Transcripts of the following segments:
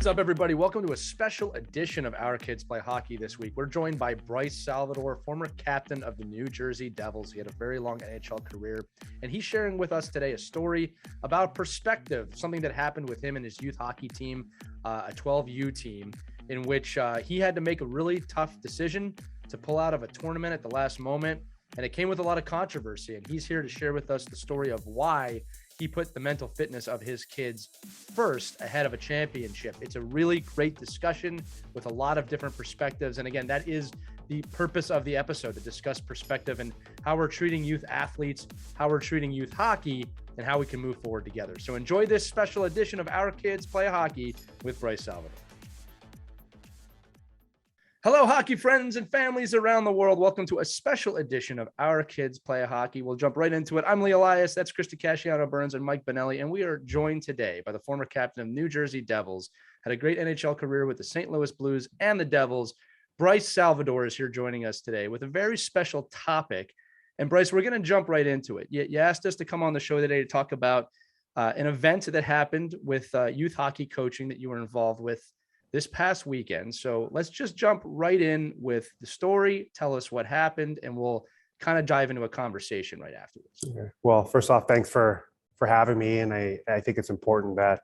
What's up, everybody? Welcome to a special edition of Our Kids Play Hockey this week. We're joined by Bryce Salvador, former captain of the New Jersey Devils. He had a very long NHL career, and he's sharing with us today a story about perspective, something that happened with him and his youth hockey team, a 12U team, in which he had to make a really tough decision to pull out of a tournament at the last moment, and it came with a lot of controversy, and he's here to share with us the story of why he put the mental fitness of his kids first ahead of a championship. It's a really great discussion with a lot of different perspectives. And again, that is the purpose of the episode, to discuss perspective and how we're treating youth athletes, how we're treating youth hockey, and how we can move forward together. So enjoy this special edition of Our Kids Play Hockey with Bryce Salvador. Hello, hockey friends and families around the world. Welcome to a special edition of Our Kids Play Hockey. We'll jump right into it. I'm Lee Elias. That's Christy Casciano-Burns and Mike Benelli. And we are joined today by the former captain of New Jersey Devils, had a great NHL career with the St. Louis Blues and the Devils. Bryce Salvador is here joining us today with a very special topic. And Bryce, we're going to jump right into it. You asked us to come on the show today to talk about an event that happened with youth hockey coaching that you were involved with this past weekend. So let's just jump right in with the story. Tell us what happened, and we'll kind of dive into a conversation right afterwards. Okay. Well, first off, thanks for having me. And I think it's important that,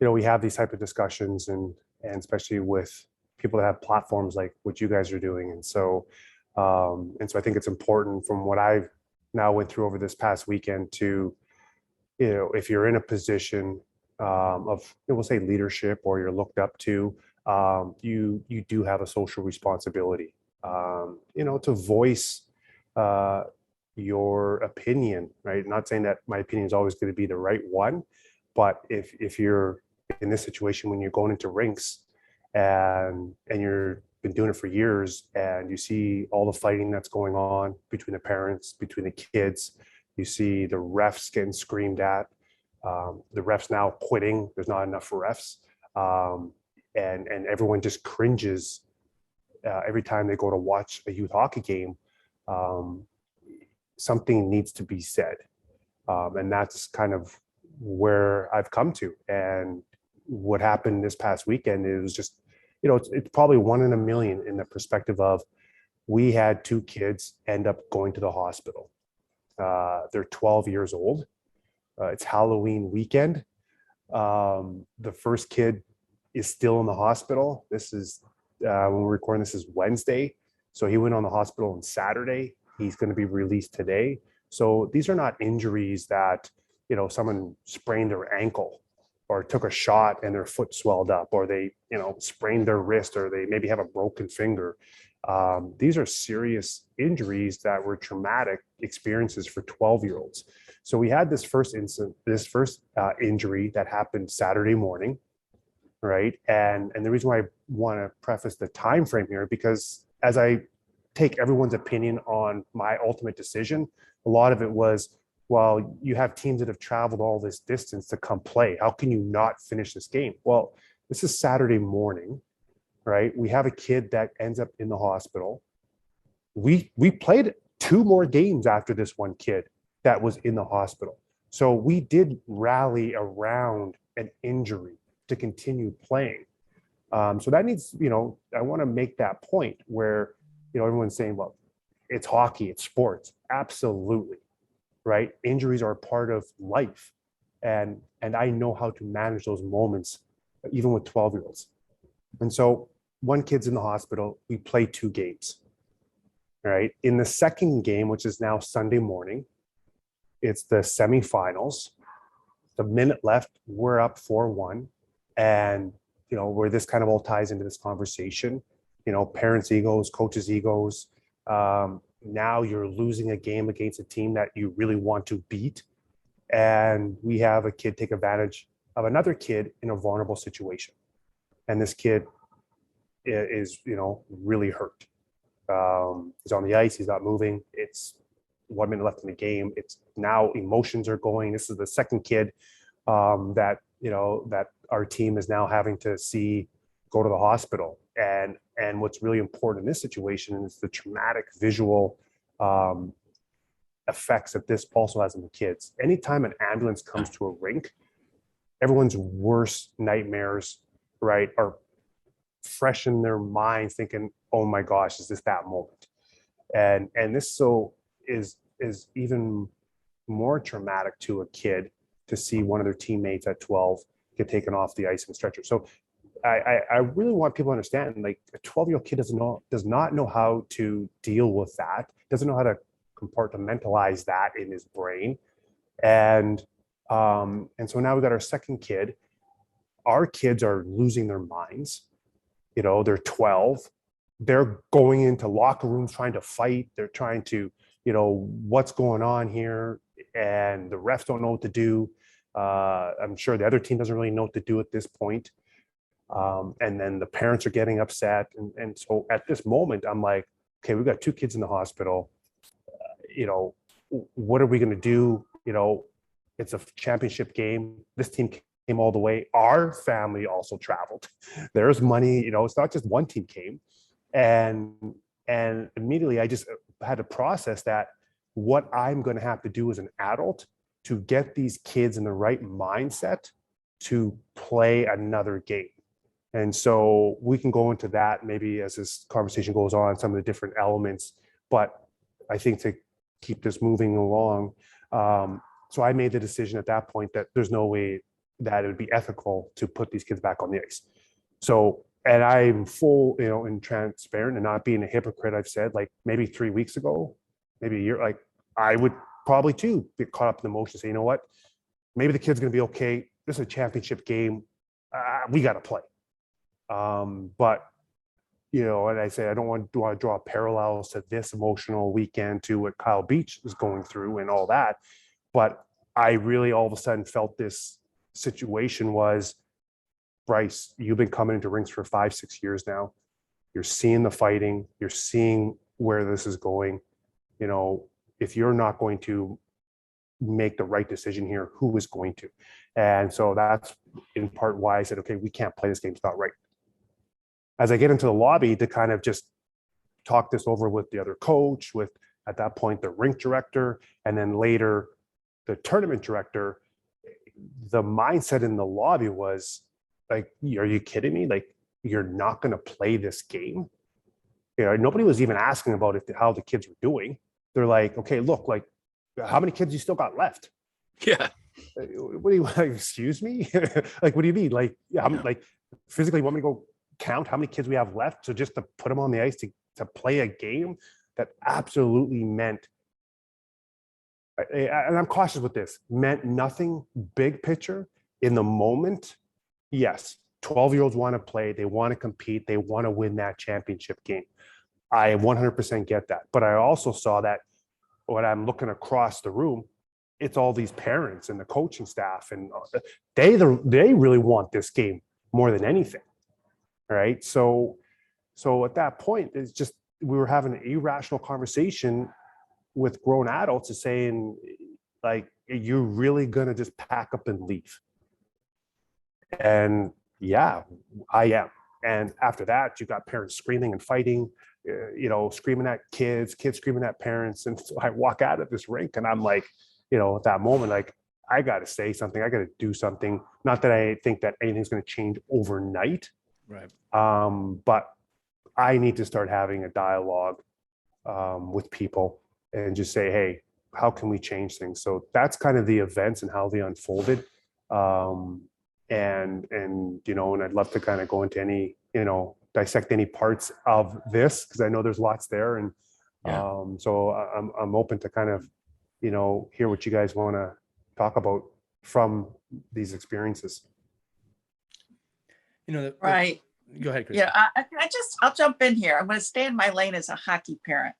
we have these type of discussions and especially with people that have platforms like what you guys are doing. And so I think it's important, from what I've now went through over this past weekend, to, if you're in a position of, we'll say, leadership, or you're looked up to, you do have a social responsibility, to voice your opinion, right? Not saying that my opinion is always going to be the right one, but if you're in this situation when you're going into rinks and you're been doing it for years, and you see all the fighting that's going on between the parents, between the kids, you see the refs getting screamed at, the refs now quitting. There's not enough refs, and everyone just cringes every time they go to watch a youth hockey game. Something needs to be said, and that's kind of where I've come to. And what happened this past weekend, it was just, it's probably one in a million, in the perspective of, we had two kids end up going to the hospital. They're 12 years old. It's Halloween weekend. The first kid is still in the hospital. This is, when we're recording, this is Wednesday. So he went on the hospital on Saturday. He's going to be released today. So these are not injuries that, someone sprained their ankle or took a shot and their foot swelled up, or they, sprained their wrist, or they maybe have a broken finger. These are serious injuries that were traumatic experiences for 12-year-olds. So we had this first injury that happened Saturday morning, right? And the reason why I want to preface the time frame here, because as I take everyone's opinion on my ultimate decision, a lot of it was, well, you have teams that have traveled all this distance to come play. How can you not finish this game? Well, this is Saturday morning, right? We have a kid that ends up in the hospital. We played 2 more games after this one kid that was in the hospital. So we did rally around an injury to continue playing. So that needs, I want to make that point where, everyone's saying, well, it's hockey, it's sports. Absolutely, right? Injuries are a part of life. And I know how to manage those moments, even with 12-year-olds. And so one kid's in the hospital, we play 2 games, right? In the second game, which is now Sunday morning, it's the semifinals. The minute left, we're up 4-1. And, where this kind of all ties into this conversation, parents' egos, coaches' egos. Now you're losing a game against a team that you really want to beat. And we have a kid take advantage of another kid in a vulnerable situation. And this kid is, really hurt. He's on the ice. He's not moving. It's 1 minute left in the game. It's now emotions are going. This is the second kid that our team is now having to see go to the hospital. And what's really important in this situation is the traumatic visual effects that this also has on the kids. Anytime an ambulance comes to a rink, everyone's worst nightmares right, are fresh in their minds thinking, oh my gosh, is this that moment? And this is even more traumatic to a kid to see one of their teammates at 12 get taken off the ice and stretcher. So I really want people to understand, like, a 12-year-old kid does not know how to deal with that, doesn't know how to compartmentalize that in his brain. And so now we got our second kid. Our kids are losing their minds. They're 12. They're going into locker rooms trying to fight. They're trying to, what's going on here? And the refs don't know what to do. I'm sure the other team doesn't really know what to do at this point. And then the parents are getting upset. And so at this moment, I'm like, okay, we've got two kids in the hospital. What are we going to do? It's a championship game. This team came all the way. Our family also traveled. There's money, it's not just one team came. And immediately I just had to process that what I'm going to have to do as an adult to get these kids in the right mindset to play another game. And so we can go into that maybe as this conversation goes on, some of the different elements, but I think to keep this moving along. So I made the decision at that point that there's no way that it would be ethical to put these kids back on the ice. So, and I'm full, and transparent and not being a hypocrite. I've said, like, maybe 3 weeks ago, maybe a year, like, I would probably too get caught up in the emotion, say, you know what, maybe the kid's going to be okay. This is a championship game. We got to play. But, and I say, I don't want to draw parallels to this emotional weekend to what Kyle Beach is going through and all that. But I really all of a sudden felt this situation was, Bryce, you've been coming into rinks for 5-6 years now. You're seeing the fighting. You're seeing where this is going. If you're not going to make the right decision here, who is going to? And so that's in part why I said, okay, we can't play this game. It's not right. As I get into the lobby to kind of just talk this over with the other coach, with at that point the rink director, and then later the tournament director, the mindset in the lobby was like, are you kidding me? Like, you're not going to play this game? Nobody was even asking about how the kids were doing. They're like, okay, look, like, how many kids you still got left? Yeah. What do you, like, excuse me? Like, what do you mean? Like, like, physically want me to go count how many kids we have left? So just to put them on the ice to play a game that absolutely meant, and I'm cautious with this, meant nothing big picture in the moment. Yes, 12-year-olds want to play. They want to compete. They want to win that championship game. I 100% get that. But I also saw that when I'm looking across the room, it's all these parents and the coaching staff, and they really want this game more than anything. Right. So at that point, it's just, we were having an irrational conversation with grown adults is saying, like, you're really going to just pack up and leave? And yeah, I am. And after that, you got parents screaming and fighting, screaming at kids screaming at parents. And so I walk out of this rink and I'm like, at that moment, like, I got to say something. I got to do something. Not that I think that anything's going to change overnight. Right. But I need to start having a dialogue with people and just say, hey, how can we change things? So that's kind of the events and how they unfolded. And I'd love to kind of go into any, dissect any parts of this, because I know there's lots there. And so I'm open to kind of, hear what you guys want to talk about from these experiences. Right. Go ahead, Chris. Yeah, I'll jump in here. I'm going to stay in my lane as a hockey parent.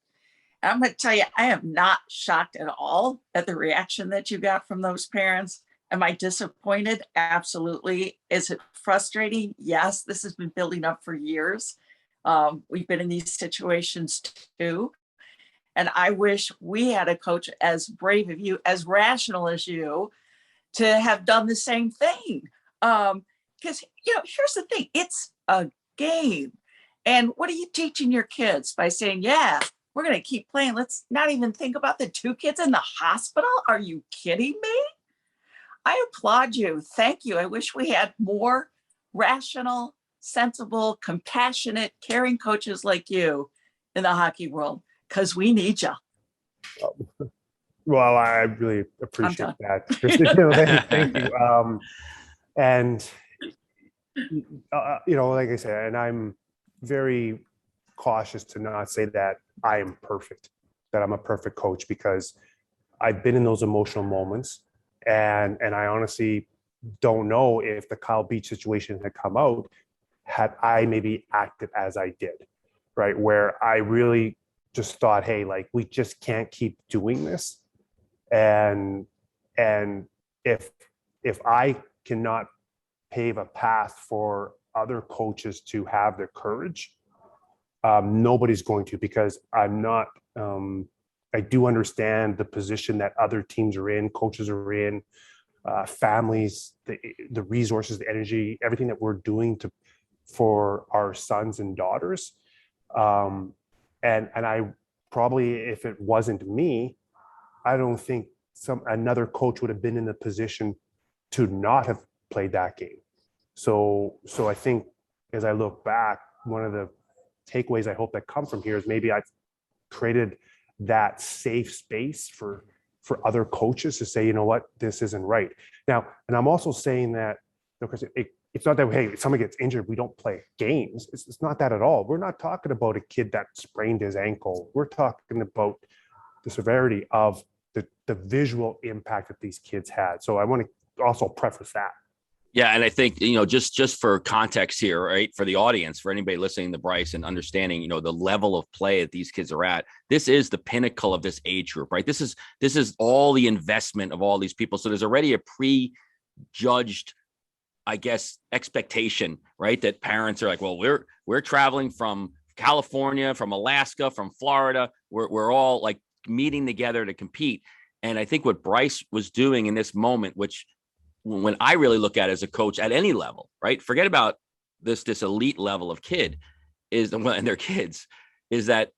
And I'm going to tell you, I am not shocked at all at the reaction that you got from those parents. Am I disappointed? Absolutely. Is it frustrating? Yes, this has been building up for years. We've been in these situations too. And I wish we had a coach as brave as you, as rational as you, to have done the same thing. Because, here's the thing, it's a game. And what are you teaching your kids by saying, yeah, we're going to keep playing. Let's not even think about the two kids in the hospital. Are you kidding me? I applaud you. Thank you. I wish we had more rational, sensible, compassionate, caring coaches like you in the hockey world, because we need you. Well, I really appreciate that, Christy. Thank you. And like I said, and I'm very cautious to not say that I am perfect, that I'm a perfect coach, because I've been in those emotional moments, and I honestly don't know if the Kyle Beach situation had come out had I maybe acted as I did, right? Where I really just thought, hey, like, we just can't keep doing this. And if I cannot pave a path for other coaches to have the courage, nobody's going to, because I'm not, I do understand the position that other teams are in, coaches are in, families, the resources, the energy, everything that we're doing for our sons and daughters. And I probably, if it wasn't me, I don't think another coach would have been in the position to not have played that game. So I think, as I look back, one of the takeaways I hope that come from here is maybe I've created that safe space for other coaches to say, you know what, this isn't right. Now, and I'm also saying that, because it's not that, hey, if someone gets injured, we don't play games. It's not that at all. We're not talking about a kid that sprained his ankle. We're talking about the severity of the visual impact that these kids had. So I want to also preface that. Yeah, and I think, just for context here, right, for the audience, for anybody listening to Bryce and understanding, the level of play that these kids are at, this is the pinnacle of this age group, right? This is all the investment of all these people. So there's already a prejudged, I guess, expectation, right? That parents are like, well, we're traveling from California, from Alaska, from Florida. We're all like meeting together to compete. And I think what Bryce was doing in this moment, which when I really look at it as a coach at any level, right? Forget about this elite level of kid and their kids, is that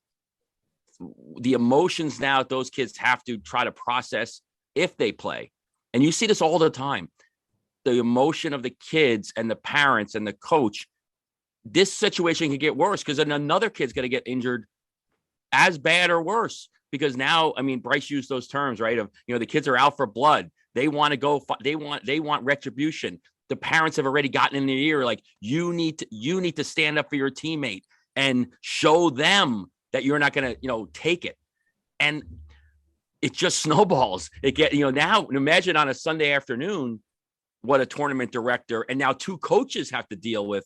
the emotions now those kids have to try to process if they play. And you see this all the time. The emotion of the kids and the parents and the coach, this situation can get worse because then another kid's going to get injured as bad or worse. Because now, I mean, Bryce used those terms, right? Of, the kids are out for blood. They want to go. They want retribution. The parents have already gotten in their ear, like, you need to stand up for your teammate and show them that you're not going to, take it. And it just snowballs. Now imagine on a Sunday afternoon, what a tournament director and now two coaches have to deal with.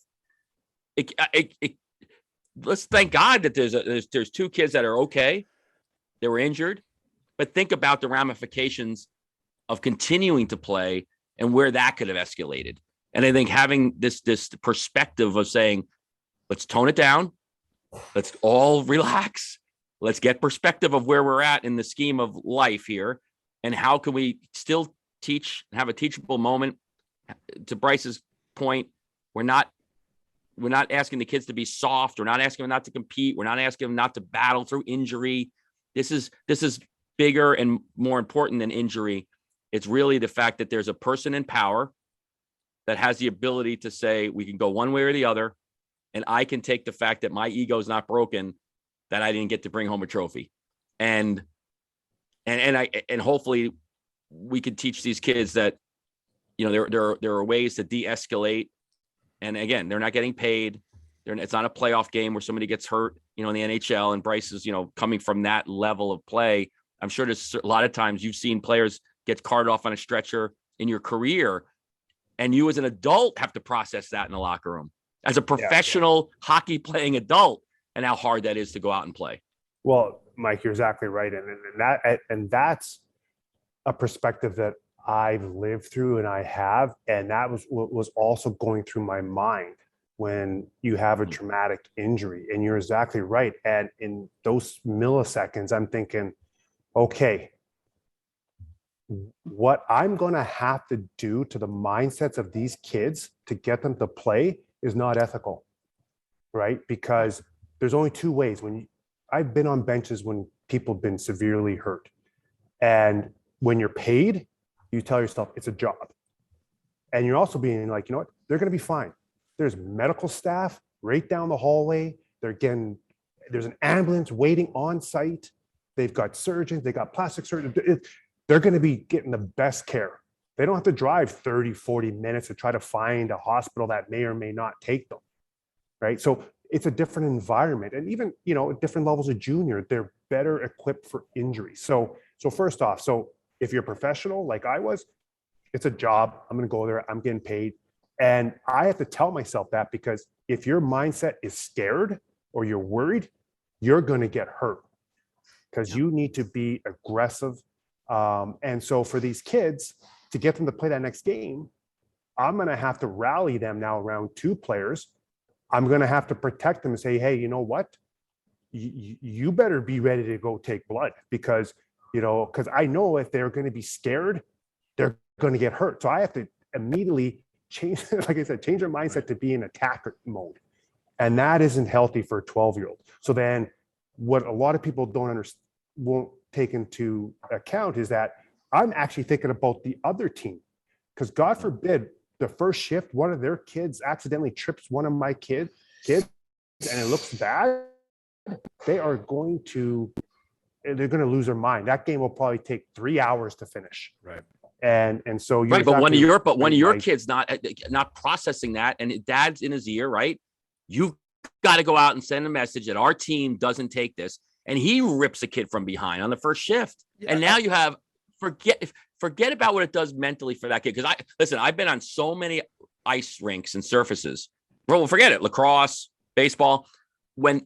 Let's thank God that there's two kids that are okay. They were injured, but think about the ramifications of continuing to play and where that could have escalated. And I think having this perspective of saying, let's tone it down. Let's all relax. Let's get perspective of where we're at in the scheme of life here. And how can we still teach and have a teachable moment? To Bryce's point, we're not asking the kids to be soft. We're not asking them not to compete. We're not asking them not to battle through injury. This is bigger and more important than injury. It's really the fact that there's a person in power that has the ability to say, we can go one way or the other. And I can take the fact that my ego is not broken, that I didn't get to bring home a trophy. And hopefully we can teach these kids that, there are ways to de-escalate. And again, they're not getting paid. It's not a playoff game where somebody gets hurt, in the NHL, and Bryce is, coming from that level of play. I'm sure there's a lot of times you've seen players get carted off on a stretcher in your career, and you as an adult have to process that in the locker room as a professional hockey playing adult, and how hard that is to go out and play. Well, Mike, you're exactly right. And that's a perspective that I've lived through and I have. And that was what was also going through my mind when you have a traumatic injury. And you're exactly right. And in those milliseconds, I'm thinking, okay, what I'm going to have to do to the mindsets of these kids to get them to play is not ethical, right? Because there's only two ways. I've been on benches when people have been severely hurt. And when you're paid, you tell yourself it's a job. And you're also being like, you know what? They're going to be fine. there's medical staff right down the hallway. There's an ambulance waiting on site. They've got surgeons, they got plastic surgeons. They're going to be getting the best care. They don't have to drive 30, 40 minutes to try to find a hospital that may or may not take them, right? So it's a different environment. And even, different levels of junior, they're better equipped for injury. So first off, so if you're a professional like I was, it's a job. I'm going to go there. I'm getting paid. And I have to tell myself that, because if your mindset is scared or you're worried, you're going to get hurt, because you need to be aggressive. And so for these kids, to get them to play that next game, I'm going to have to rally them now around 2 players. I'm going to have to protect them and say, hey, you know what? You better be ready to go take blood, because I know if they're going to be scared, they're going to get hurt. So I have to immediately change, like I said, change their mindset to be in attacker mode. And that isn't healthy for a 12-year-old. So then what a lot of people won't take into account is that I'm actually thinking about the other team, because God forbid the first shift, one of their kids accidentally trips one of my kids and it looks bad. They're going to lose their mind. That game will probably take 3 hours to finish. Right. And so you're right, but one of your kids not processing that, and dad's in his ear, right? You've got to go out and send a message that our team doesn't take this, and he rips a kid from behind on the first shift. Yeah. And now you have forget about what it does mentally for that kid. Because I've been on so many ice rinks and surfaces. Well, forget it. Lacrosse, baseball. When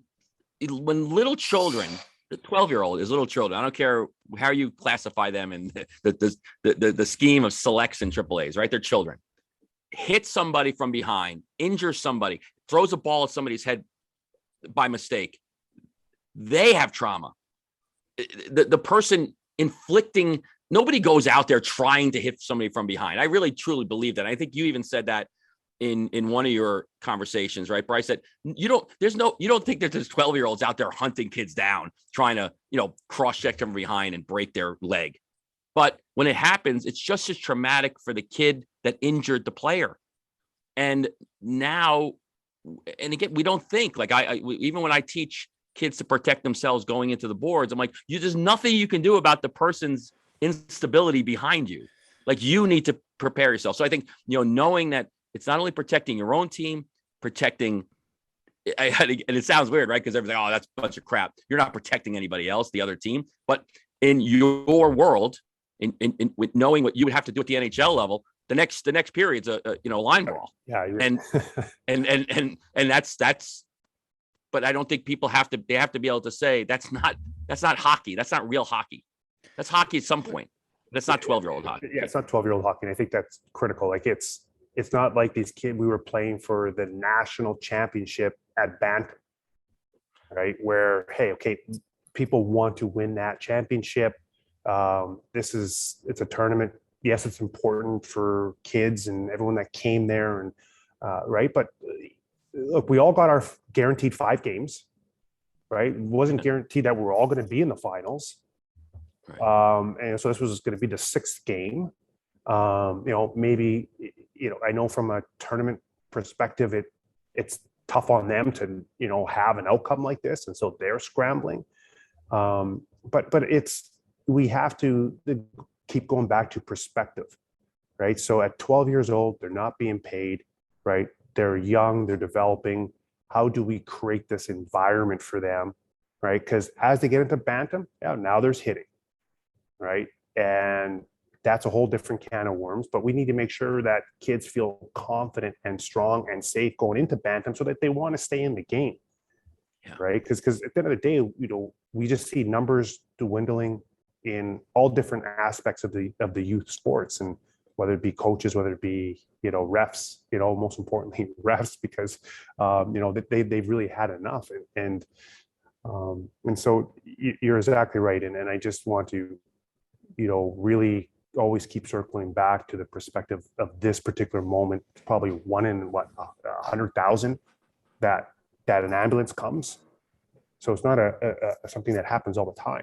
little children, the 12-year-old is little children. I don't care how you classify them in the scheme of selects and AAAs, right? They're children. Hit somebody from behind, injure somebody, throws a ball at somebody's head by mistake. They have trauma. The person inflicting, nobody goes out there trying to hit somebody from behind. I really truly believe that. I think you even said that in one of your conversations, right, Bryce? That you don't think that there's 12-year-olds out there hunting kids down, trying to, cross-check them from behind and break their leg. But when it happens, it's just as traumatic for the kid that injured the player. And now, and again, we don't think, like even when I teach kids to protect themselves going into the boards, I'm like, there's nothing you can do about the person's instability behind you. Like, you need to prepare yourself. So I think, knowing that it's not only protecting your own team, protecting, and it sounds weird, right? Because everybody's like, oh, that's a bunch of crap. You're not protecting anybody else, the other team. But in your world, with knowing what you would have to do at the NHL level, the next period's a line brawl. Yeah. And that's. But I don't think people have to be able to say that's not hockey. That's not real hockey. That's hockey at some point. That's not 12-year-old hockey. Yeah, it's not 12-year-old hockey. And I think that's critical. Like, it's not like these kids, we were playing for the national championship at Bantam, right? Where, hey, okay, people want to win that championship. It's a tournament. Yes, it's important for kids and everyone that came there, and right. But look, we all got our guaranteed 5 games, right? It wasn't guaranteed that we're all going to be in the finals. Right. And so this was going to be the 6th game. Maybe, I know from a tournament perspective, it's tough on them to, have an outcome like this. And so they're scrambling. But we have to keep going back to perspective, right? So at 12 years old, they're not being paid, right? They're young, they're developing. How do we create this environment for them, right? Because as they get into Bantam, now there's hitting, right? And that's a whole different can of worms. But we need to make sure that kids feel confident and strong and safe going into Bantam so that they want to stay in the game, right? Because at the end of the day, we just see numbers dwindling in all different aspects of the youth sports, and whether it be coaches, whether it be, refs, most importantly refs, because, they've really had enough. And so you're exactly right. And I just want to, really always keep circling back to the perspective of this particular moment. It's probably 1 in 100,000 that an ambulance comes. So it's not something that happens all the time.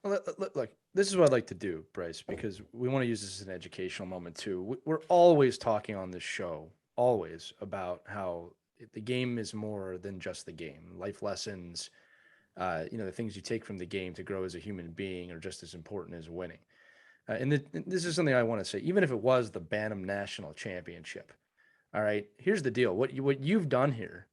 Well, look, this is what I'd like to do, Bryce, because we want to use this as an educational moment too. We're always talking on this show always about how the game is more than just the game. Life lessons, the things you take from the game to grow as a human being are just as important as winning. And this is something I want to say, even if it was the Bantam National Championship. All right, here's the deal. What you've done here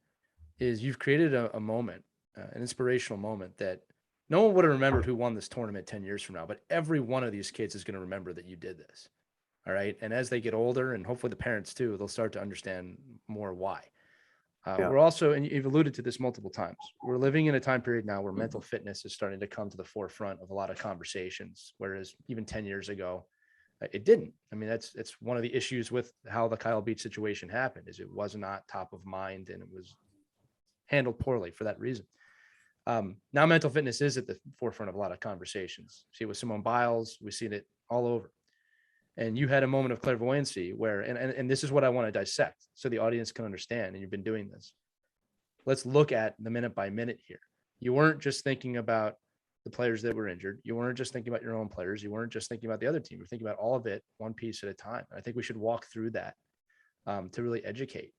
is you've created a moment, an inspirational moment that no one would have remembered who won this tournament 10 years from now, but every one of these kids is going to remember that you did this. All right. And as they get older, and hopefully the parents too, they'll start to understand more why. We're also, and you've alluded to this multiple times, we're living in a time period now where mental fitness is starting to come to the forefront of a lot of conversations, whereas even 10 years ago, it didn't. I mean, it's one of the issues with how the Kyle Beach situation happened, is it was not top of mind and it was handled poorly for that reason. Now mental fitness is at the forefront of a lot of conversations. See it with Simone Biles, we've seen it all over. And you had a moment of clairvoyancy where, and this is what I want to dissect so the audience can understand, and you've been doing this. Let's look at the minute by minute here. You weren't just thinking about the players that were injured. You weren't just thinking about your own players. You weren't just thinking about the other team. You're thinking about all of it, one piece at a time. And I think we should walk through that to really educate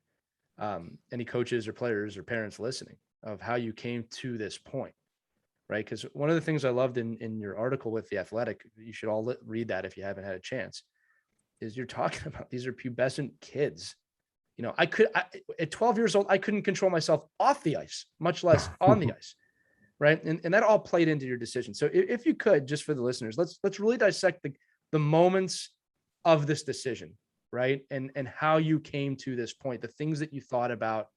any coaches or players or parents listening of how you came to this point. Right. Because one of the things I loved in your article with The Athletic, you should all read that if you haven't had a chance, is you're talking about these are pubescent kids. At 12 years old, I couldn't control myself off the ice, much less on the ice. Right. And that all played into your decision. So if you could, just for the listeners, let's really dissect the moments of this decision. Right. And how you came to this point, the things that you thought about,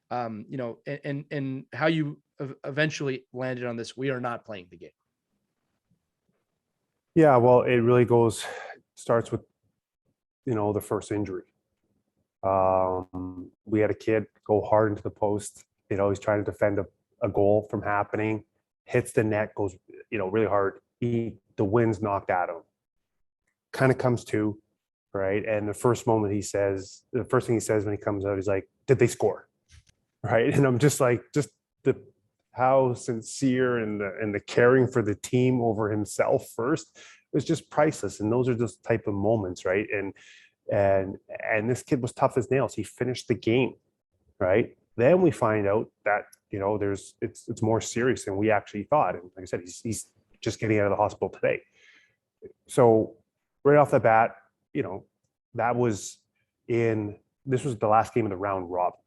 and how you eventually landed on this. We are not playing the game. Yeah, well, it really starts with, the first injury. We had a kid go hard into the post. He's trying to defend a goal from happening, hits the net, goes, really hard. The wind's knocked at him. Kind of comes to, right? And the first thing he says when he comes out, he's like, "Did they score?" Right? And I'm just like, how sincere and the caring for the team over himself first was just priceless. And those are just type of moments, right? And this kid was tough as nails. He finished the game, right? Then we find out that it's more serious than we actually thought. And like I said, he's just getting out of the hospital today. So right off the bat, this was the last game of the round robin.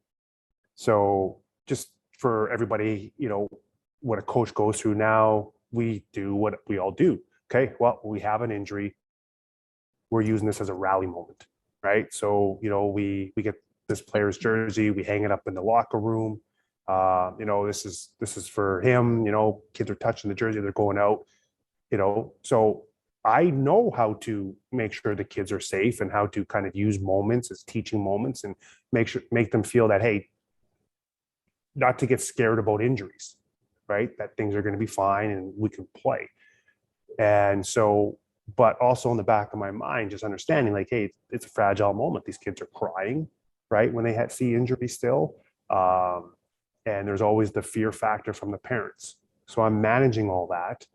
So just for everybody, what a coach goes through now, we do what we all do. Okay, well, we have an injury. We're using this as a rally moment, right? So, we get this player's jersey, we hang it up in the locker room. This is for him. Kids are touching the jersey, they're going out. So I know how to make sure the kids are safe and how to kind of use moments as teaching moments and make them feel that, hey, not to get scared about injuries, right? That things are going to be fine and we can play. And so, but also in the back of my mind, just understanding like, hey, it's a fragile moment. These kids are crying, right? When they see injury still. And there's always the fear factor from the parents. So I'm managing all that.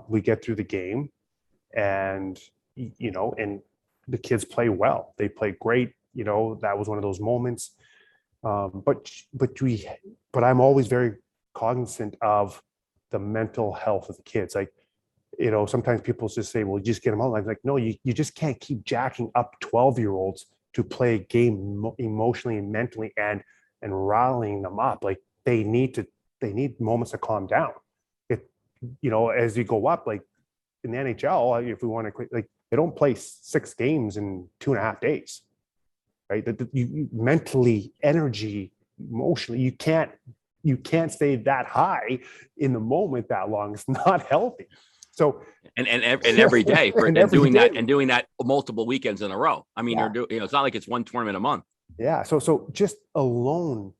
We get through the game and, and the kids play well. They play great. That was one of those moments. But I'm always very cognizant of the mental health of the kids. Like, sometimes people just say, well, you just get them out. I'm like, no, you just can't keep jacking up 12-year-olds to play a game emotionally and mentally and rallying them up. Like they need moments to calm down. As you go up, like in the NHL, if we want to, like they don't play 6 games in 2.5 days. Right? You mentally, energy, emotionally, you can't stay that high in the moment that long. It's not healthy. So and every day doing that multiple weekends in a row. I mean, it's not like it's one tournament a month. Yeah. So just alone,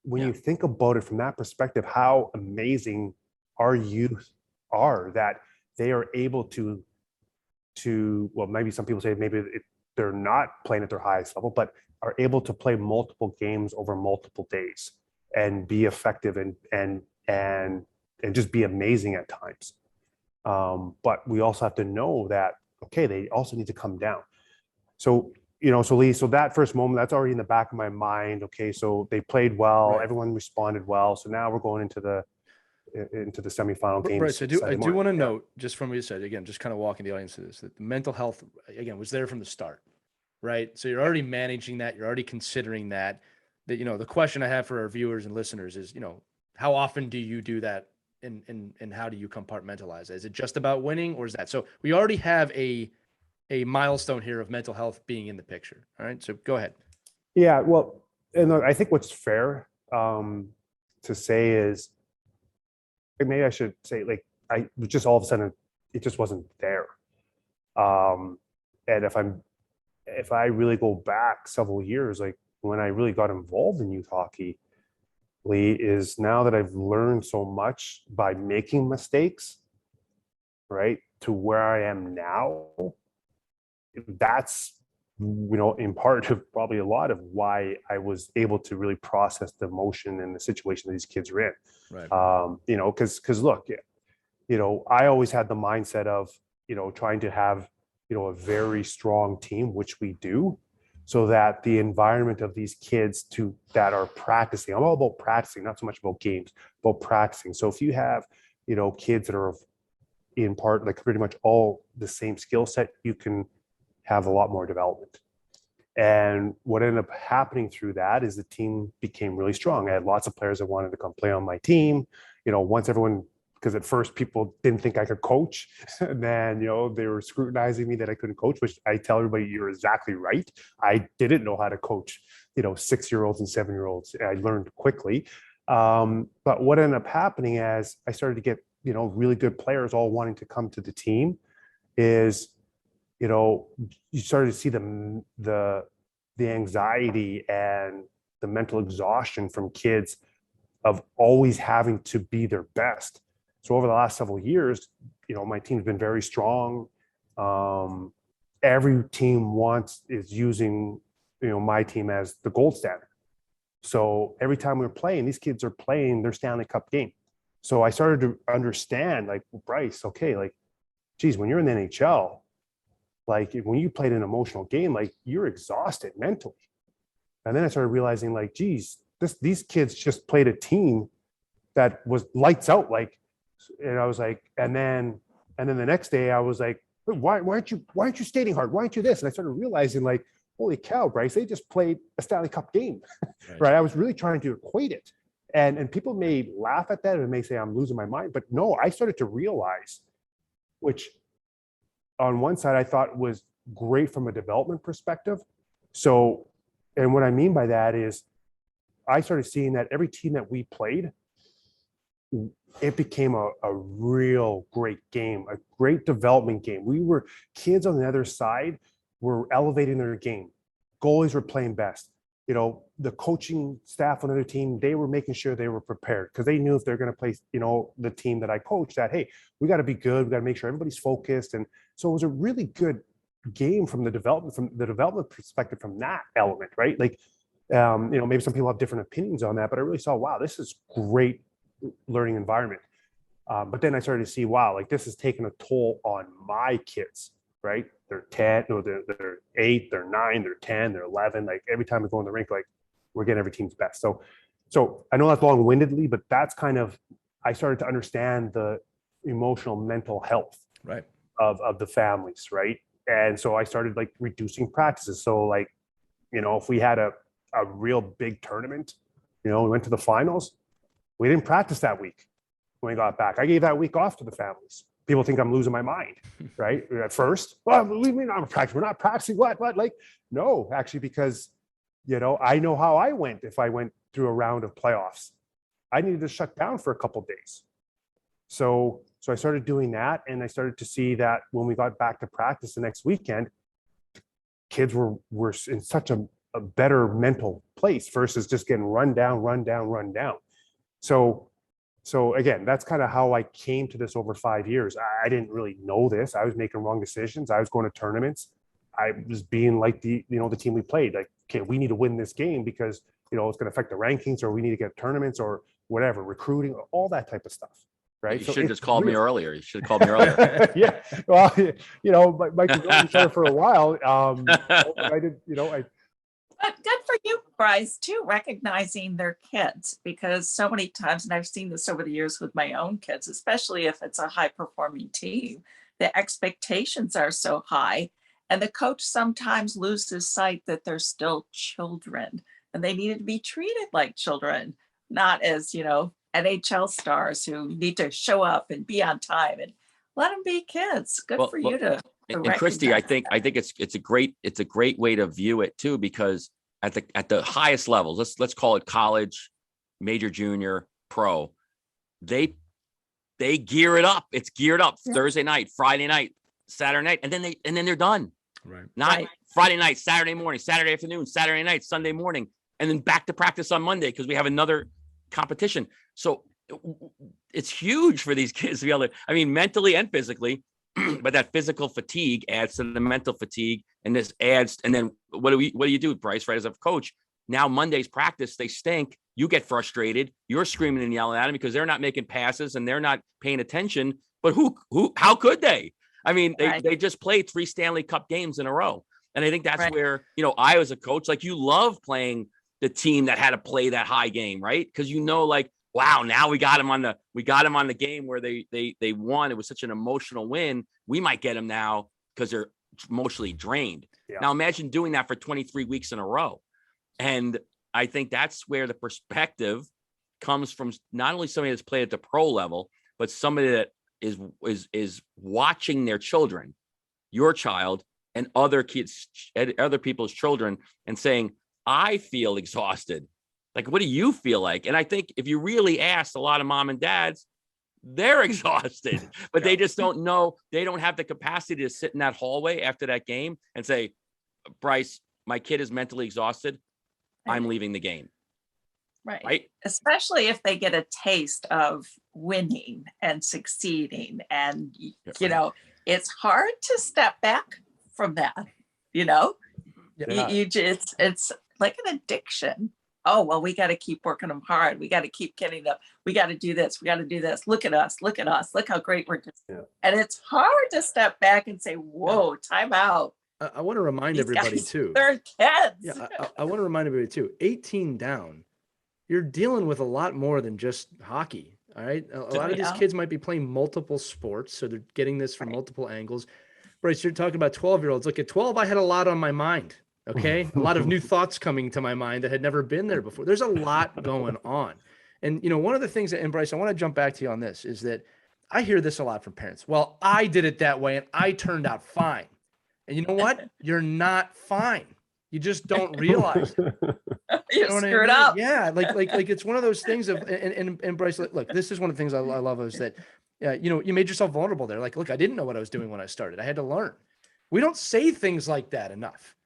when you think about it from that perspective, how amazing our youth are that they are able to well, maybe some people say they're not playing at their highest level, but are able to play multiple games over multiple days and be effective and just be amazing at times. But we also have to know that, okay, they also need to come down. So, so Lee, so that first moment, that's already in the back of my mind. Okay, so they played well, Right. everyone responded well. So now we're going into the semifinal games. Bryce, I do want to Yeah. note, just from what you said, again, just kind of walking the audience through this, that the mental health, again, was there from the start, right? So you're already managing that. You're already considering that. The question I have for our viewers and listeners is, how often do you do that, and how do you compartmentalize it? Is it just about winning, or is that? So we already have a milestone here of mental health being in the picture. All right. So go ahead. Yeah, well, and look, I think what's fair to say is, maybe I should say, like, I just all of a sudden it just wasn't there. And if I really go back several years, like when I really got involved in youth hockey, Lee, is now that I've learned so much by making mistakes, right, to where I am now. That's, in part of probably a lot of why I was able to really process the emotion and the situation that these kids are in. Right. Because look, I always had the mindset of, trying to have, a very strong team, which we do, so that the environment of these kids that are practicing, I'm all about practicing, not so much about games, about practicing. So if you have, kids that are in part, like pretty much all the same skill set, you can have a lot more development. And what ended up happening through that is the team became really strong. I had lots of players that wanted to come play on my team. Once everyone, because at first people didn't think I could coach, and then they were scrutinizing me that I couldn't coach, which I tell everybody, you're exactly right. I didn't know how to coach 6-year-olds and 7-year-olds. I learned quickly. But what ended up happening as I started to get really good players all wanting to come to the team is, you started to see the anxiety and the mental exhaustion from kids of always having to be their best. So over the last several years, my team's been very strong. Every team is using, my team as the gold standard. So every time we're playing, these kids are playing their Stanley Cup game. So I started to understand, like, Bryce, okay, like, geez, when you're in the NHL, like when you played an emotional game, like you're exhausted mentally. And then I started realizing, like, geez, these kids just played a team that was lights out. Like, and I was like, and then the next day I was like, why aren't you skating hard? Why aren't you this? And I started realizing, like, holy cow, Bryce, they just played a Stanley Cup game, right? I was really trying to equate it. And people may laugh at that and may say I'm losing my mind, but no, I started to realize, which on one side I thought was great from a development perspective. So, and what I mean by that is I started seeing that every team that we played, it became a real great game, a great development game. Kids on the other side were elevating their game. Goalies were playing best. The coaching staff on the other team, they were making sure they were prepared because they knew if they're going to play, the team that I coached, that, hey, we got to be good. We got to make sure everybody's focused. And so it was a really good game from the development perspective, from that element, right? Like, maybe some people have different opinions on that, but I really saw, wow, this is great learning environment. But then I started to see, wow, like this is taking a toll on my kids, right? They're 10, or they're 8, they're 9, they're 10, they're 11. Like every time we go in the rink, like we're getting every team's best. So I know that's long-windedly, but that's kind of, I started to understand the emotional mental health, right, of the families, right? And so I started like reducing practices. So like, if we had a real big tournament, we went to the finals, we didn't practice that week when we got back. I gave that week off to the families. People think I'm losing my mind, right? At first, well, we mean I'm practicing. We're not practicing. What? Like, no, actually, because, I know how I went if I went through a round of playoffs. I needed to shut down for a couple of days. So I started doing that, and I started to see that when we got back to practice the next weekend, kids were in such a better mental place versus just getting run down. So again, that's kind of how I came to this over 5 years. I didn't really know this. I was making wrong decisions. I was going to tournaments. I was being like the team we played, like, okay, we need to win this game because, it's going to affect the rankings, or we need to get tournaments or whatever, recruiting, all that type of stuff. right? You So should have it's just called me real. earlier. You should have called me earlier. Yeah, well, Mike, we've known each other for a while. But I did, But good for you, Bryce, too, recognizing their kids, because so many times, and I've seen this over the years with my own kids, especially if it's a high performing team, the expectations are so high. And the coach sometimes loses sight that they're still children and they needed to be treated like children, not as, NHL stars who need to show up and be on time, and let them be kids. Good for you to and Christy, recognize I think it's a great way to view it too, because at the highest levels, let's call it college, major, junior, pro, they gear it up. It's geared up Thursday night, Friday night, Saturday night, and then they're done. Right. Not Friday night, Saturday morning, Saturday afternoon, Saturday night, Sunday morning, and then back to practice on Monday because we have another competition. So it's huge for these kids to be able to, I mean, mentally and physically, but that physical fatigue adds to the mental fatigue, and this adds. And then what do you do, Bryce? Right, as a coach, now Monday's practice, they stink. You get frustrated. You're screaming and yelling at them because they're not making passes and they're not paying attention. But how could they? I mean, they just played 3 Stanley Cup games in a row. And I think that's where, I was a coach, like, you love playing the team that had to play that high game, right? Because like, wow, now we got them on the game where they won. It was such an emotional win. We might get them now because they're emotionally drained. Yeah. Now imagine doing that for 23 weeks in a row. And I think that's where the perspective comes from, not only somebody that's played at the pro level, but somebody that is watching their children, your child, and other kids, other people's children, and saying, I feel exhausted. Like, what do you feel like? And I think if you really ask a lot of mom and dads, they're exhausted, but they just don't know. They don't have the capacity to sit in that hallway after that game and say, Bryce, my kid is mentally exhausted. I'm leaving the game. Right. Especially if they get a taste of winning and succeeding. And, it's hard to step back from that, it's like an addiction. Oh, well, we got to keep working them hard. We got to keep getting up. We got to do this. We got to do this. Look at us. Look how great we're doing. Yeah. And it's hard to step back and say, whoa, time out. I want to remind everybody too. They're kids. Yeah, I want to remind everybody too. 18 down, you're dealing with a lot more than just hockey. All right. A lot of these kids might be playing multiple sports, so they're getting this from multiple angles. Bryce, you're talking about 12-year-olds. Look, at 12, I had a lot on my mind. Okay. A lot of new thoughts coming to my mind that had never been there before. There's a lot going on. And, one of the things that, and Bryce, I want to jump back to you on this, is that I hear this a lot from parents. Well, I did it that way and I turned out fine. And you know what? You're not fine. You just don't realize it. You screwed up. Yeah. Like it's one of those things of, and Bryce, look, this is one of the things I love is that, you made yourself vulnerable there. Like, look, I didn't know what I was doing when I started. I had to learn. We don't say things like that enough,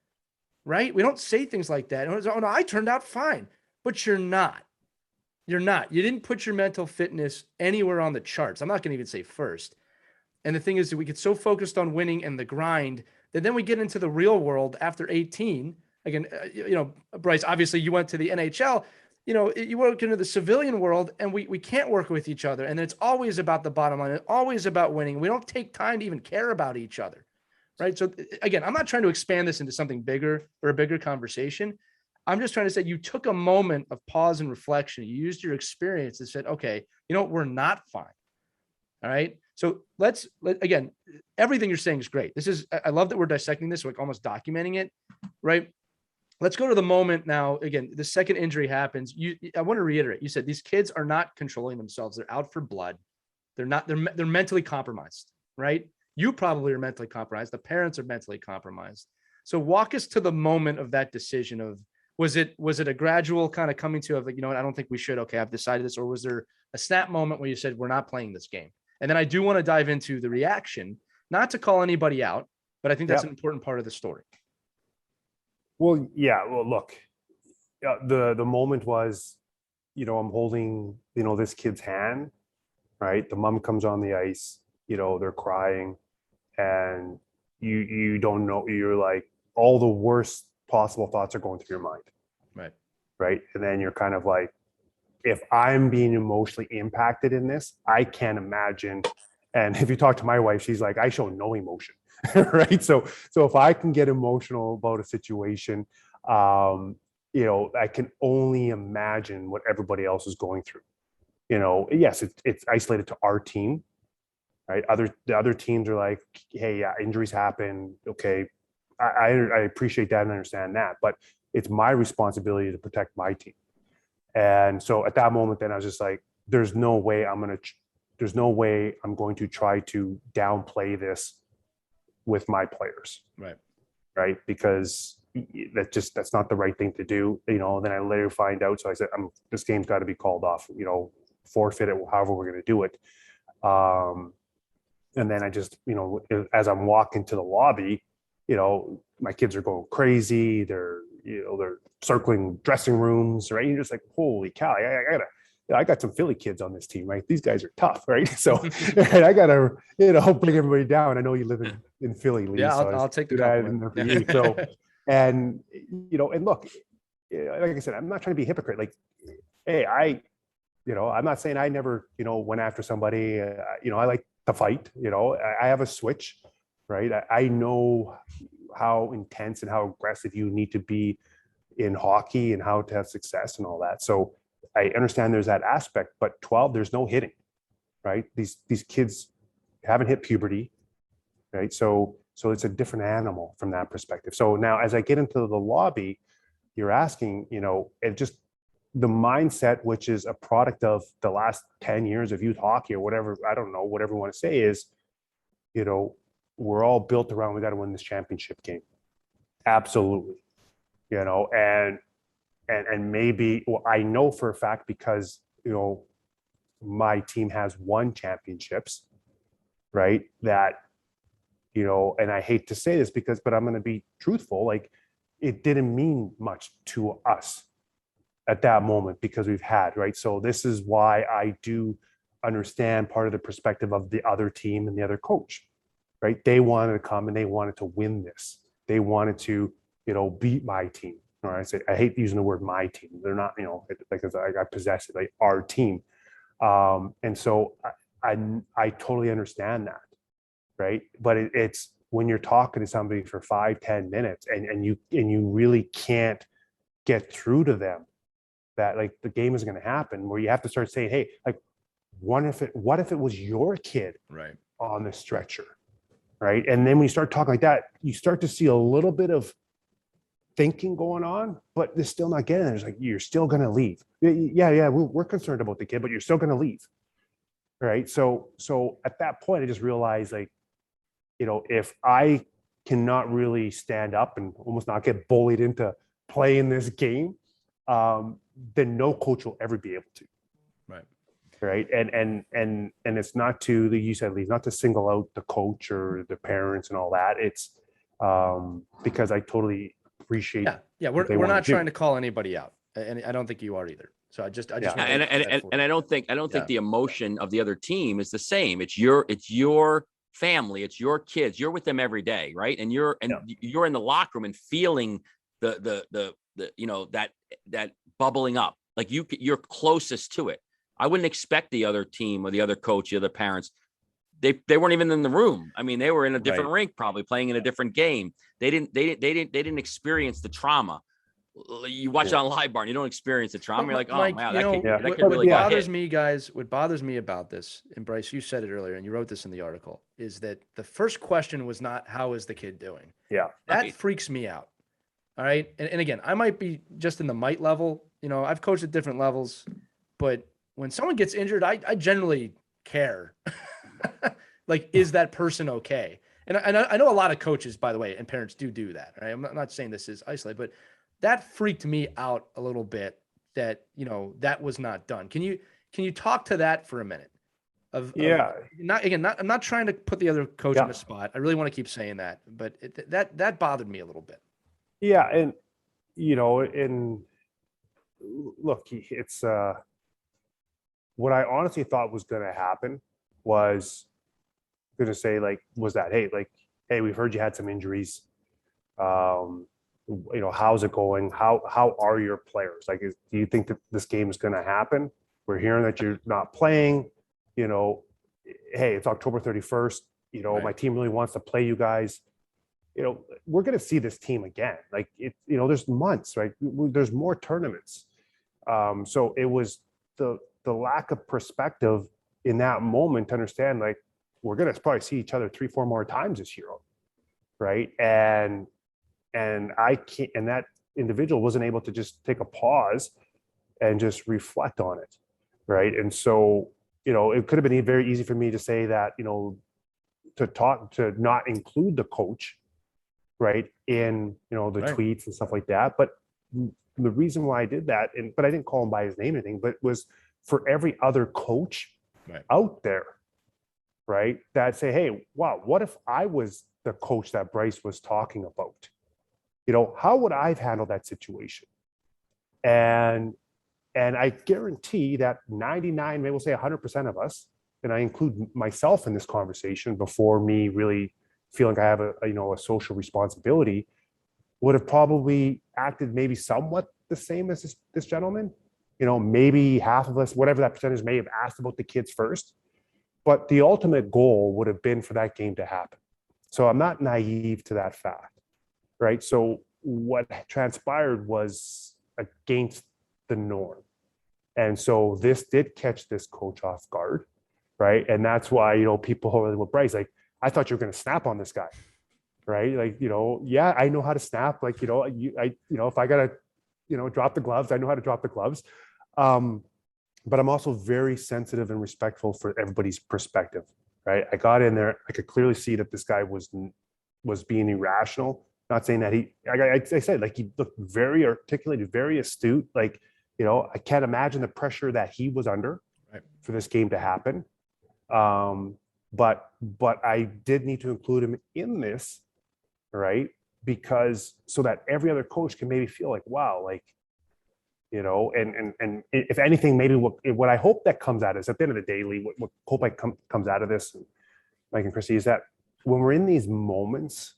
right? We don't say things like that. Oh no, I turned out fine, but you're not. You're not. You didn't put your mental fitness anywhere on the charts. I'm not going to even say first. And the thing is that we get so focused on winning and the grind that then we get into the real world after 18. Again, Bryce, obviously you went to the NHL, you work into the civilian world and we can't work with each other. And it's always about the bottom line. It's always about winning. We don't take time to even care about each other. Right. So again, I'm not trying to expand this into something bigger or a bigger conversation. I'm just trying to say you took a moment of pause and reflection. You used your experience and said, okay, we're not fine. All right. So again, everything you're saying is great. I love that we're dissecting this, like almost documenting it. Right. Let's go to the moment now. Again, the second injury happens. I want to reiterate, you said these kids are not controlling themselves. They're out for blood. They're mentally compromised, right? You probably are mentally compromised. The parents are mentally compromised. So walk us to the moment of that decision of, was it a gradual kind of coming to of like, I don't think we should, okay, I've decided this, or was there a snap moment where you said, we're not playing this game? And then I do want to dive into the reaction, not to call anybody out, but I think that's an important part of the story. Well, yeah. Well, look, the moment was, I'm holding, this kid's hand, right? The mom comes on the ice, they're crying, and you don't know, you're like, all the worst possible thoughts are going through your mind. Right. Right. And then you're kind of like, if I'm being emotionally impacted in this, I can't imagine. And if you talk to my wife, she's like, I show no emotion, right? So if I can get emotional about a situation, I can only imagine what everybody else is going through. Yes, it's isolated to our team, right? The other teams are like, hey, yeah, injuries happen. Okay, I appreciate that and understand that, but it's my responsibility to protect my team. And so at that moment, then I was just like, there's no way I'm going to try to downplay this with my players. Right. Because that's not the right thing to do. Then I later find out. So I said, this game's got to be called off, forfeit it, however we're going to do it. And then I just, as I'm walking to the lobby, my kids are going crazy. They're circling dressing rooms, right? You're just like, holy cow, I got some Philly kids on this team, right? These guys are tough, right? So and I gotta, bring everybody down. I know you live in Philly, Lee. Yeah, so I'll take the compliment. for you. So, and look, like I said, I'm not trying to be a hypocrite. Like, hey, I'm not saying I never, went after somebody. I like to fight. I have a switch, right? I know how intense and how aggressive you need to be in hockey and how to have success and all that. So I understand there's that aspect, but 12, there's no hitting, right? These kids haven't hit puberty, right? So it's a different animal from that perspective. So now as I get into the lobby, you're asking, it just the mindset, which is a product of the last 10 years of youth hockey or whatever, I don't know, whatever you want to say is, we're all built around, we got to win this championship game. Absolutely. And maybe, well, I know for a fact because, my team has won championships, right? That, and I hate to say this but I'm going to be truthful. Like, it didn't mean much to us at that moment because we've had, right? So this is why I do understand part of the perspective of the other team and the other coach, right? They wanted to come and they wanted to win this. They wanted to, beat my team. All right. I hate using the word my team. They're not, because I possess it, like our team. And so I totally understand that. Right. But it's when you're talking to somebody for 5-10 minutes and you really can't get through to them that like the game is going to happen, where you have to start saying, hey, like, what if it was your kid right on the stretcher? Right. And then when you start talking like that, you start to see a little bit of thinking going on, but they're still not getting it. It's like, you're still going to leave. Yeah. We're concerned about the kid, but you're still going to leave. Right. So at that point, I just realized, like, if I cannot really stand up and almost not get bullied into playing this game, then no coach will ever be able to. Right. And it's not to you said, Lee, not to single out the coach or the parents and all that. It's because I totally appreciate. Yeah. We're not trying to call anybody out, and I don't think you are either. So I just and I don't think the emotion of the other team is the same. It's your family, it's your kids. You're with them every day, right? And you're in the locker room and feeling the that bubbling up. Like you're closest to it. I wouldn't expect the other team or the other coach, the other parents. They weren't even in the room. I mean, they were in a different rink, probably playing in a different game. They didn't experience the trauma. You watch it on live bar and you don't experience the trauma. You're like, oh, Mike, wow, that could really got hit. Me, guys, what bothers me about this, and Bryce, you said it earlier, and you wrote this in the article, is that the first question was not how is the kid doing. Yeah, that freaks me out. All right, and again, I might be just in the mite level. I've coached at different levels, but when someone gets injured, I generally care. Like, is that person okay? And I know a lot of coaches, by the way, and parents do that. Right? I'm not saying this is isolated, but that freaked me out a little bit that, that was not done. Can you talk to that for a minute? I'm not trying to put the other coach on the spot. I really want to keep saying that, but that bothered me a little bit. Yeah. And, and look, it's, what I honestly thought was going to happen was going to say, like, was that, hey, we've heard you had some injuries. how's it going? How are your players? Like, do you think that this game is going to happen? We're hearing that you're not playing. Hey, it's October 31st. Right. My team really wants to play you guys. We're going to see this team again. Like, there's months, right? There's more tournaments. So it was the lack of perspective in that moment to understand, like, we're going to probably see each other 3-4 more times this year, right? And I can't, and that individual wasn't able to just take a pause and just reflect on it, right? And so, it could have been very easy for me to say that, to not include the coach, right, in the Right. tweets and stuff like that. But the reason why I did that, but I didn't call him by his name or anything, but was for every other coach Right. out there, right, that say, hey, wow, what if I was the coach that Bryce was talking about? How would I have handled that situation? And I guarantee that 99, maybe we'll say 100% of us, and I include myself in this conversation before me really feeling like I have a social responsibility, would have probably acted maybe somewhat the same as this gentleman. Maybe half of us, whatever that percentage, may have asked about the kids first, but the ultimate goal would have been for that game to happen. So I'm not naive to that fact, right? So what transpired was against the norm. And so this did catch this coach off guard, right? And that's why, people are with Bryce, like, I thought you were going to snap on this guy, right? Like, yeah, I know how to snap. Like, if I got to, drop the gloves, I know how to drop the gloves. But I'm also very sensitive and respectful for everybody's perspective, right? I got in there, I could clearly see that this guy was being irrational. Not saying that I said, like, he looked very articulated, very astute. Like, I can't imagine the pressure that he was under for this game to happen. But I did need to include him in this, right? Because so that every other coach can maybe feel like, wow, like, and if anything, maybe what I hope that comes out is, at the end of the day, Lee, what hope comes out of this, Mike and Chrissy, is that when we're in these moments,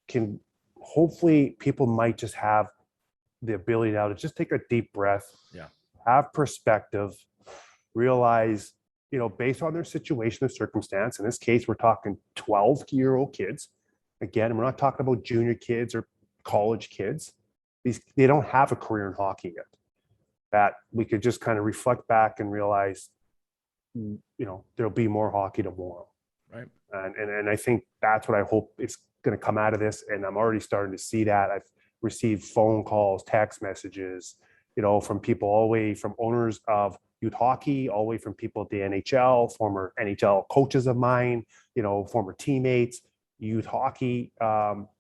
can hopefully people might just have the ability now to just take a deep breath, have perspective, realize, based on their situation or circumstance. In this case, we're talking 12-year-old kids. Again, we're not talking about junior kids or college kids. They don't have a career in hockey yet. That we could just kind of reflect back and realize, there'll be more hockey tomorrow. Right. And I think that's what I hope is going to come out of this. And I'm already starting to see that. I've received phone calls, text messages, from people all the way from owners of youth hockey, all the way from people at the NHL, former NHL coaches of mine, former teammates, youth hockey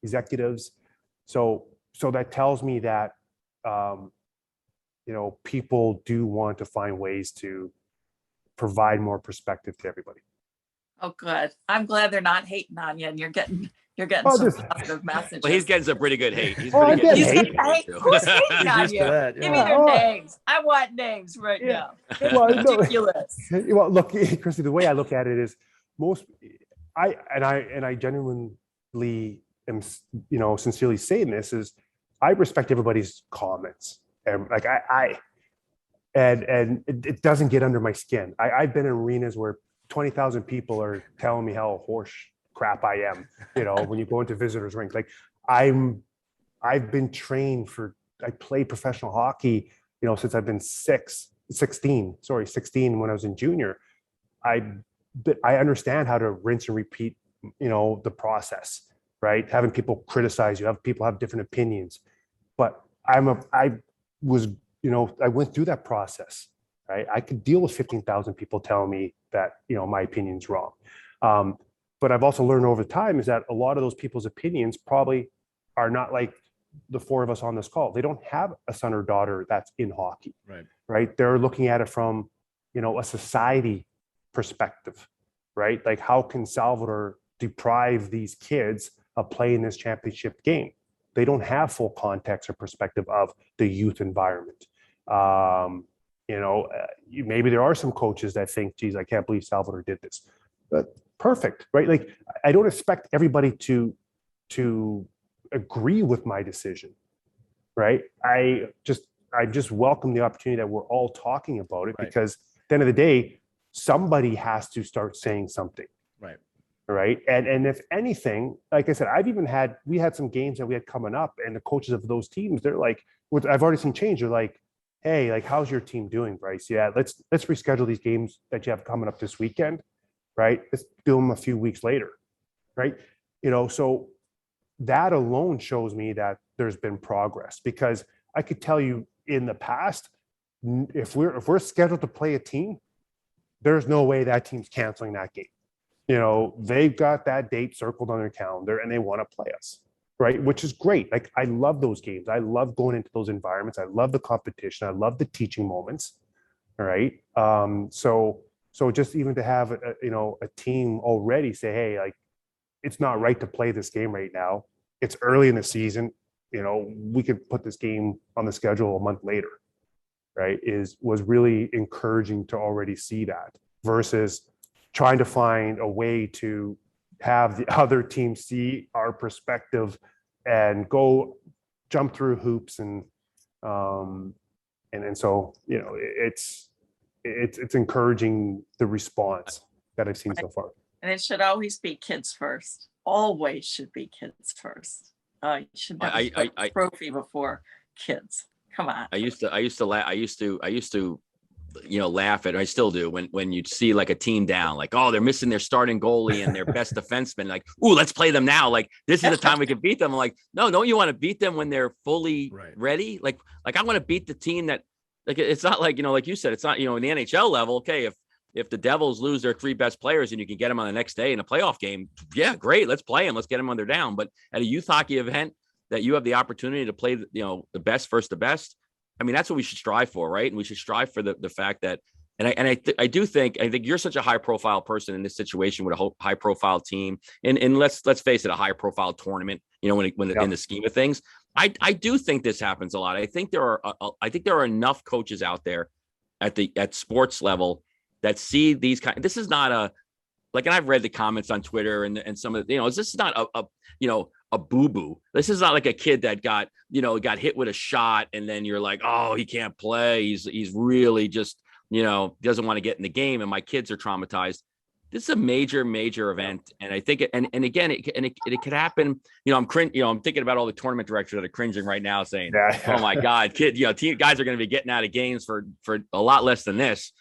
executives. So that tells me that, people do want to find ways to provide more perspective to everybody. Oh, good. I'm glad they're not hating on you, and you're getting Oh, some this- positive messages. Well, he's getting some pretty good hate. He's Oh, I pretty get good. He's hate. getting hate. Who's hating He's on used you? to that. Give me Yeah. their Oh. names. I want names right Yeah. now. It's Well, no. ridiculous. Well, look, Christy, the way I look at it is I genuinely am, sincerely saying this, is I respect everybody's comments, and like and it doesn't get under my skin. I've been in arenas where 20,000 people are telling me how horse crap I am. When you go into visitors' rinks, like I've been trained I played professional hockey, since I've been 16 when I was in junior. I understand how to rinse and repeat, the process, right? Having people criticize you, people have different opinions, but I went through that process, right? I could deal with 15,000 people telling me that, my opinion's wrong. But I've also learned over time is that a lot of those people's opinions probably are not like the four of us on this call. They don't have a son or daughter that's in hockey, right? They're looking at it from, a society perspective, right? Like, how can Salvador deprive these kids of playing this championship game? They don't have full context or perspective of the youth environment. Maybe there are some coaches that think, geez, I can't believe Salvador did this. But perfect, right? Like, I don't expect everybody to agree with my decision, right? I just welcome the opportunity that we're all talking about it, Right. because at the end of the day, somebody has to start saying something. Right. Right. And if anything, like I said, we had some games that we had coming up, and the coaches of those teams, they're like, I've already seen change. They're like, hey, like, how's your team doing, Bryce? Yeah, let's reschedule these games that you have coming up this weekend. Right. Let's do them a few weeks later. Right. So that alone shows me that there's been progress, because I could tell you in the past, if we're scheduled to play a team, there's no way that team's canceling that game. They've got that date circled on their calendar and they want to play us, right? Which is great. Like, I love those games. I love going into those environments. I love the competition. I love the teaching moments. All right. So just even to have a team already say, hey, like, it's not right to play this game right now. It's early in the season. We could put this game on the schedule a month later, right? Was really encouraging to already see that, versus trying to find a way to have the other team see our perspective and go jump through hoops. And so, it's encouraging, the response that I've seen so far. And it should always be kids first. Always should be kids first. You should never put a trophy before kids. Come on. I used to laugh at, I still do, when you'd see like a team down, like, oh, they're missing their starting goalie and their best defenseman, like, ooh, let's play them now. Like, this is the time we can beat them. I'm like, no, don't you want to beat them when they're fully ready? Like I want to beat the team that, like, it's not like, like you said, it's not, in the NHL level. Okay. If the Devils lose their 3 best players and you can get them on the next day in a playoff game, yeah, great. Let's play them. Let's get them when they're down. But at a youth hockey event that you have the opportunity to play, the best versus the best, I mean, that's what we should strive for, right? And we should strive for the fact that, I think you're such a high profile person in this situation with a high profile team, and let's face it, a high profile tournament. When in the scheme of things, I do think this happens a lot. I think there are enough coaches out there at sports level that see these kind. This is not and I've read the comments on Twitter and some of this is not a boo-boo. This is not like a kid that got hit with a shot and then you're like, oh, he can't play. He's really just, doesn't want to get in the game. And my kids are traumatized. This is a major, major event. And I think it could happen. I'm thinking about all the tournament directors that are cringing right now saying, oh my God, guys are going to be getting out of games for a lot less than this.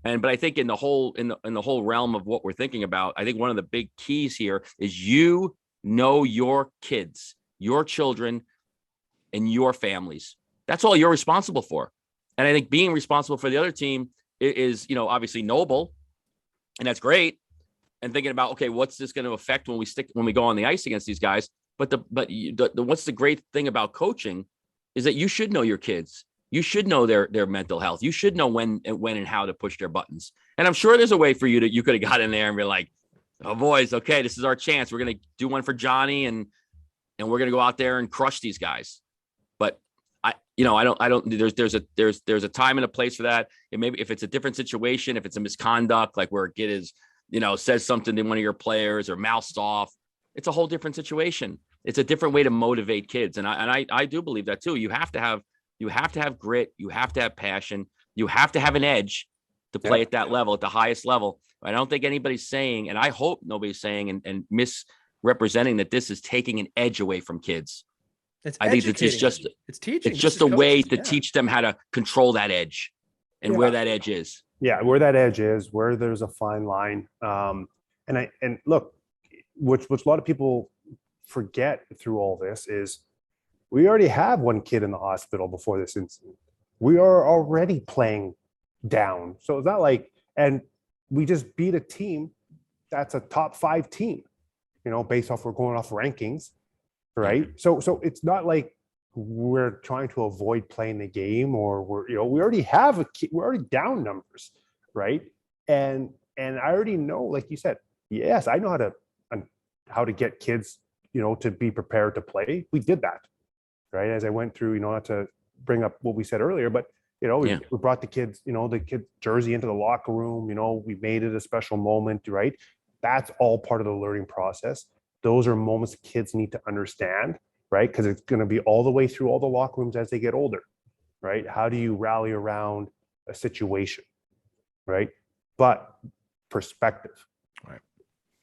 But I think in the whole realm of what we're thinking about, I think one of the big keys here is your kids, your children, and your families. That's all you're responsible for. And I think being responsible for the other team is obviously noble, and that's great. And thinking about, okay, what's this going to affect when we go on the ice against these guys? But what's the great thing about coaching is that you should know your kids. You should know their mental health. You should know when and how to push their buttons. And I'm sure there's a way for you could have got in there and be like, oh, boys, okay, this is our chance. We're going to do one for Johnny and we're going to go out there and crush these guys. But there's a time and a place for that. And maybe if it's a different situation, if it's a misconduct, like where a kid is, says something to one of your players or mouths off, it's a whole different situation. It's a different way to motivate kids. And I do believe that too. You have to have grit. You have to have passion. You have to have an edge to play at that level, at the highest level. I don't think anybody's saying, and I hope nobody's saying and misrepresenting that this is taking an edge away from kids. I think it's teaching. It's just a way to teach them how to control that edge and where that edge is. Yeah, where that edge is, where there's a fine line. And look, which a lot of people forget through all this is we already have one kid in the hospital before this incident. We are already playing down. So it's not like, and we just beat a team that's a top 5 team, based off, we're going off rankings, right? So it's not like we're trying to avoid playing the game, or we already have we're already down numbers, right? And I already know, like you said, yes, I know how to get kids, to be prepared to play. We did that, right? As I went through, not to bring up what we said earlier, but we brought the kids, the kid jersey into the locker room. We made it a special moment, right? That's all part of the learning process. Those are moments kids need to understand, right? Because it's going to be all the way through all the locker rooms as they get older, right? How do you rally around a situation, right? But perspective. Right.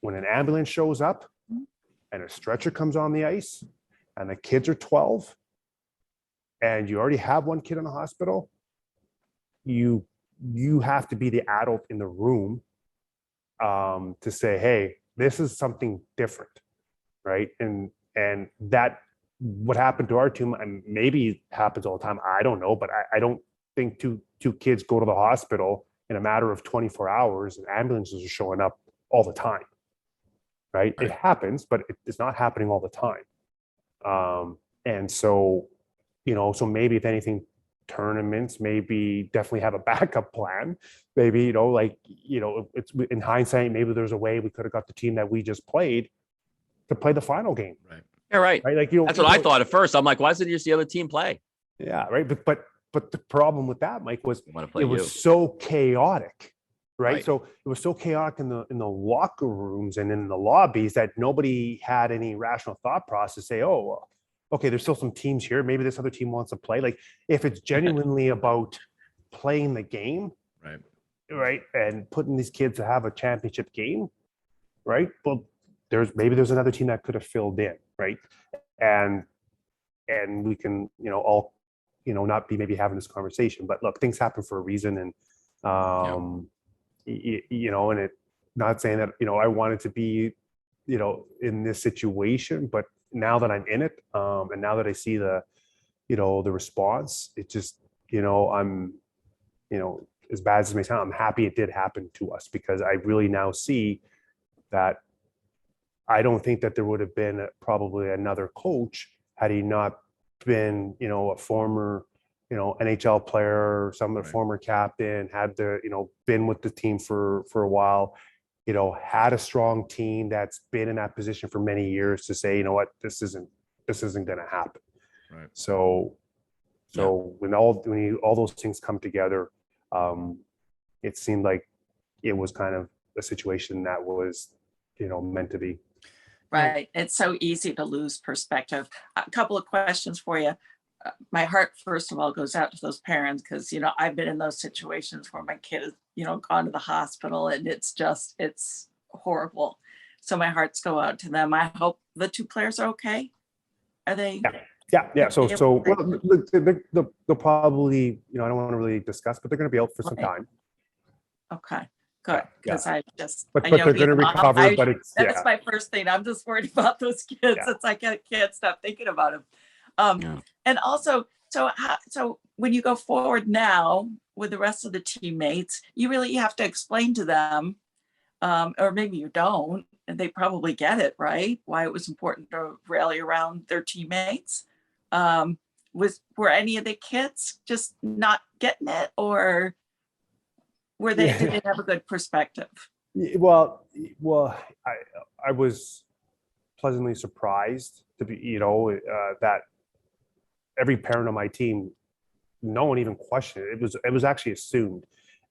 When an ambulance shows up and a stretcher comes on the ice and the kids are 12 and you already have one kid in the hospital, you have to be the adult in the room to say, hey, this is something different, right? And that what happened to our team, and maybe it happens all the time, I don't know, but I don't think two kids go to the hospital in a matter of 24 hours and ambulances are showing up all the time, right? It happens, but it's not happening all the time. And so, so maybe if anything, tournaments maybe definitely have a backup plan. Maybe, it's in hindsight, maybe there's a way we could have got the team that we just played to play the final game. Right. Yeah, right. Right. Like, that's what I thought at first. I'm like, why isn't just the other team play? Yeah, right. But the problem with that, Mike, was it was so chaotic. Right. So it was so chaotic in the locker rooms and in the lobbies that nobody had any rational thought process to say, oh, well, okay, there's still some teams here. Maybe this other team wants to play. Like, if it's genuinely about playing the game, right, and putting these kids to have a championship game, right? Well, there's another team that could have filled in, right? And we can, all, not be maybe having this conversation. But look, things happen for a reason, and and it, not saying that I wanted to be, in this situation, but now that I'm in it, and now that I see the response, it just, I'm, as bad as it may sound, I'm happy it did happen to us, because I really now see that I don't think that there would have been probably another coach had he not been, a former, NHL player, or some former captain, had been with the team for a while, had a strong team that's been in that position for many years to say, what, this isn't going to happen. Right. So when all those things come together, it seemed like it was kind of a situation that was, meant to be. Right. It's so easy to lose perspective. A couple of questions for you. My heart, first of all, goes out to those parents, because, I've been in those situations where my kid has, gone to the hospital, and it's horrible. So my hearts go out to them. I hope the two players are okay. Are they? Yeah. So well, they'll probably, I don't want to really discuss, but they're going to be out for some time. Okay. Good, because but they're going to recover. But that's my first thing. I'm just worried about those kids. It's like I can't stop thinking about them. And also, so when you go forward now with the rest of the teammates, you really have to explain to them, or maybe you don't, and they probably get it, right? Why it was important to rally around their teammates. Were any of the kids just not getting it, or did they have a good perspective? Well, I was pleasantly surprised to be, that every parent on my team, no one even questioned it. It was actually assumed.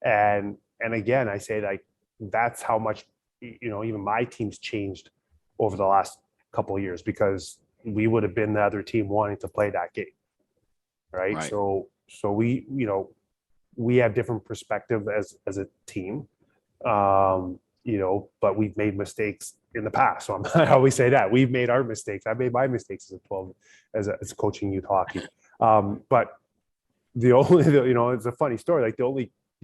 And again, I say, like, that's how much, even my team's changed over the last couple of years, because we would have been the other team wanting to play that game. Right. So we, we have different perspective as a team, but we've made mistakes in the past. So I always say that we've made our mistakes. I made my mistakes as a 12, as coaching youth hockey. But it's a funny story. Like, the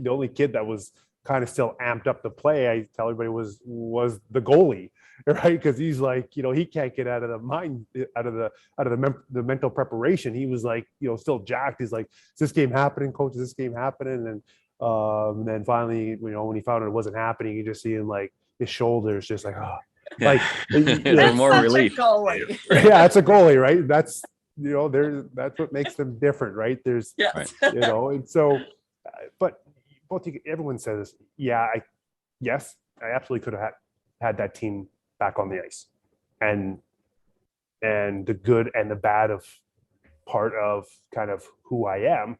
only kid that was kind of still amped up to play, I tell everybody, was the goalie, right? Because he's like, he can't get out of the mind, out of the mental preparation. He was like, still jacked. He's like, is this game happening, coach? Is this game happening? And then finally, when he found out it wasn't happening, you just see him, like, his shoulders just like, oh, like, there's more relief. Yeah, it's a goalie, right? That's that's what makes them different, right? There's and so, but everyone says, I absolutely could have had that team back on the ice, and the good and the bad of part of kind of who I am.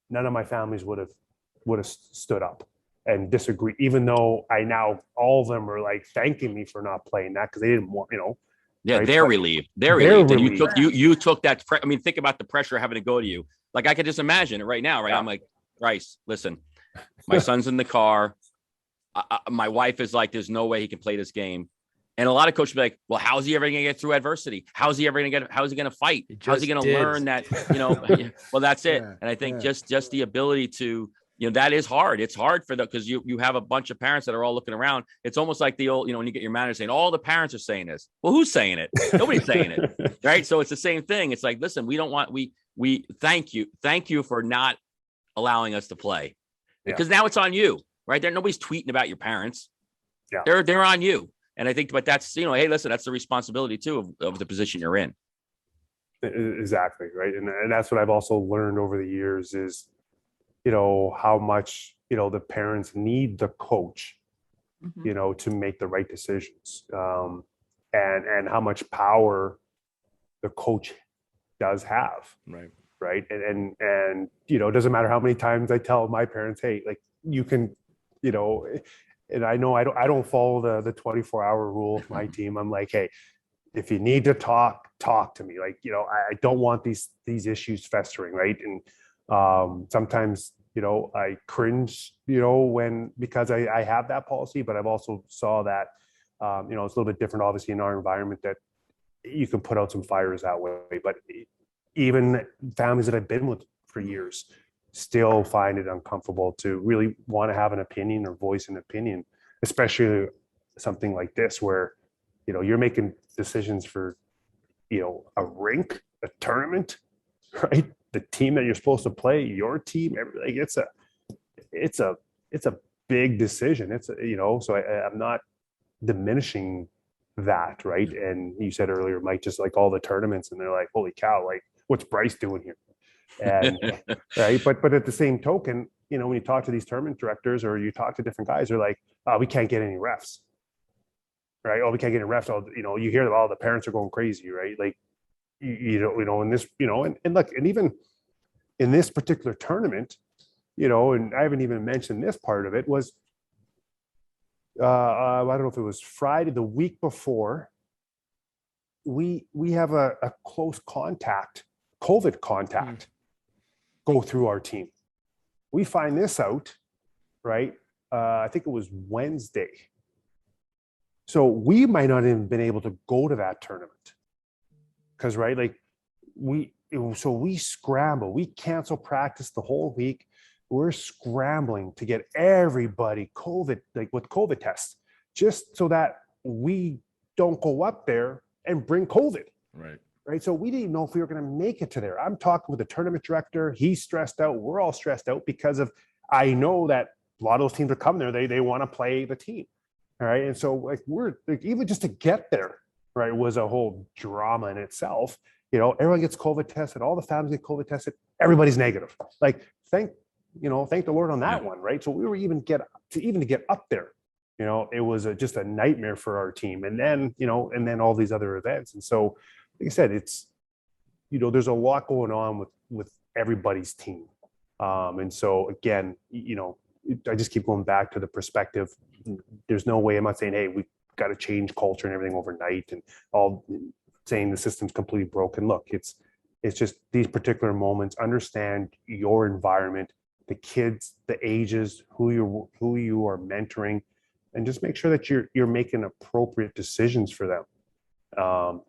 None of my families would have stood up and disagree, even though I now, all of them are like thanking me for not playing that, because they didn't want, Yeah, right? they're But relieved. They're they're relieved. And relieved. you took that. I mean, think about the pressure having to go to you. Like, I could just imagine it right now, right? Yeah. I'm like, Bryce, listen, my son's in the car. My wife is like, there's no way he can play this game. And a lot of coaches be like, well, how's he ever going to get through adversity? How's he going to fight? How's he going to learn that, well, that's it. Yeah, And I think just the ability to, that is hard. It's hard for because you have a bunch of parents that are all looking around. It's almost like the old, when you get your manager saying, all the parents are saying this. Well, who's saying it? Nobody's saying it. Right. So it's the same thing. It's like, listen, we don't want, we thank you for not allowing us to play, because now it's on you, right? Nobody's tweeting about your parents. Yeah. They're on you. And I think, but that's, hey, listen, that's the responsibility too of the position you're in. Exactly. Right. And that's what I've also learned over the years is, how much, the parents need the coach, to make the right decisions. And how much power the coach does have. Right. Right. And it doesn't matter how many times I tell my parents, hey, like you can, and I know I don't follow the 24-hour rule of my team. I'm like, hey, if you need to talk to me. Like, I don't want these issues festering. Right. And sometimes, I cringe, because I have that policy, but I've also saw that, it's a little bit different, obviously, in our environment, that you can put out some fires that way. But even families that I've been with for years still find it uncomfortable to really want to have an opinion or voice an opinion, especially something like this where, you're making decisions for, a rink, a tournament, right? The team that you're supposed to play, your team, everything. It's a big decision. So I'm not diminishing that, right? And you said earlier, Mike, just like all the tournaments, and they're like, holy cow, like what's Bryce doing here? And right, but at the same token, when you talk to these tournament directors or you talk to different guys, they're like, we can't get any refs, right? Oh, we can't get any refs. You hear that all the parents are going crazy, right? Like, in this, and look, and even in this particular tournament, and I haven't even mentioned this part of it was, I don't know if it was Friday, the week before, we have a close contact, COVID contact, go through our team. We find this out, right? I think it was Wednesday. So we might not even been able to go to that tournament. Because, right, like we scramble, we cancel practice the whole week. We're scrambling to get everybody COVID, like with COVID tests, just so that we don't go up there and bring COVID. Right. So we didn't know if we were going to make it to there. I'm talking with the tournament director. He's stressed out. We're all stressed out because I know that a lot of those teams are coming there. They want to play the team. All right. And so like we're like, even just to get there, right, was a whole drama in itself. Everyone gets COVID tested. All the families get COVID tested. Everybody's negative. Like, thank the Lord on that one. Right. So we were even to get up there, it was just a nightmare for our team. And then all these other events. And so, like I said, it's, there's a lot going on with everybody's team. And so again, I just keep going back to the perspective. There's no way, I'm not saying, hey, we got to change culture and everything overnight and all saying the system's completely broken. Look, it's just these particular moments, understand your environment, the kids, the ages, who you are mentoring, and just make sure that you're making appropriate decisions for them.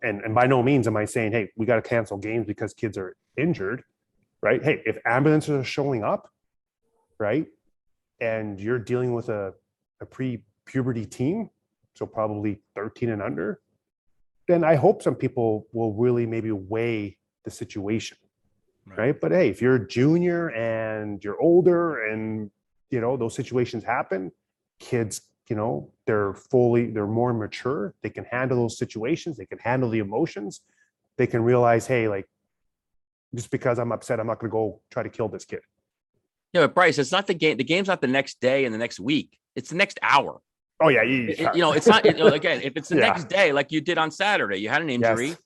And by no means am I saying, hey, we got to cancel games because kids are injured, right? Hey, if ambulances are showing up, right, and you're dealing with a pre-puberty team, so probably 13 and under, then I hope some people will really maybe weigh the situation, right? But hey, if you're a junior and you're older and, those situations happen, kids, they're more mature. They can handle those situations. They can handle the emotions. They can realize, hey, like, just because I'm upset, I'm not going to go try to kill this kid. Yeah, but Bryce, it's not the game. The game's not the next day and the next week. It's the next hour. Oh yeah, it's not. Again, if it's the next day, like you did on Saturday, you had an injury. Yes.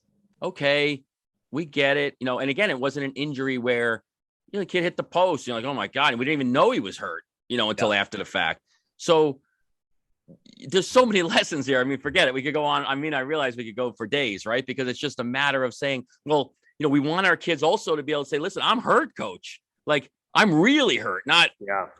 Okay, we get it. And again, it wasn't an injury where the kid hit the post. You're like, oh my god, and we didn't even know he was hurt. Until after the fact. So there's so many lessons here. I mean, forget it. We could go on. I mean, I realize we could go for days, right? Because it's just a matter of saying, well, we want our kids also to be able to say, listen, I'm hurt, coach. Like, I'm really hurt, not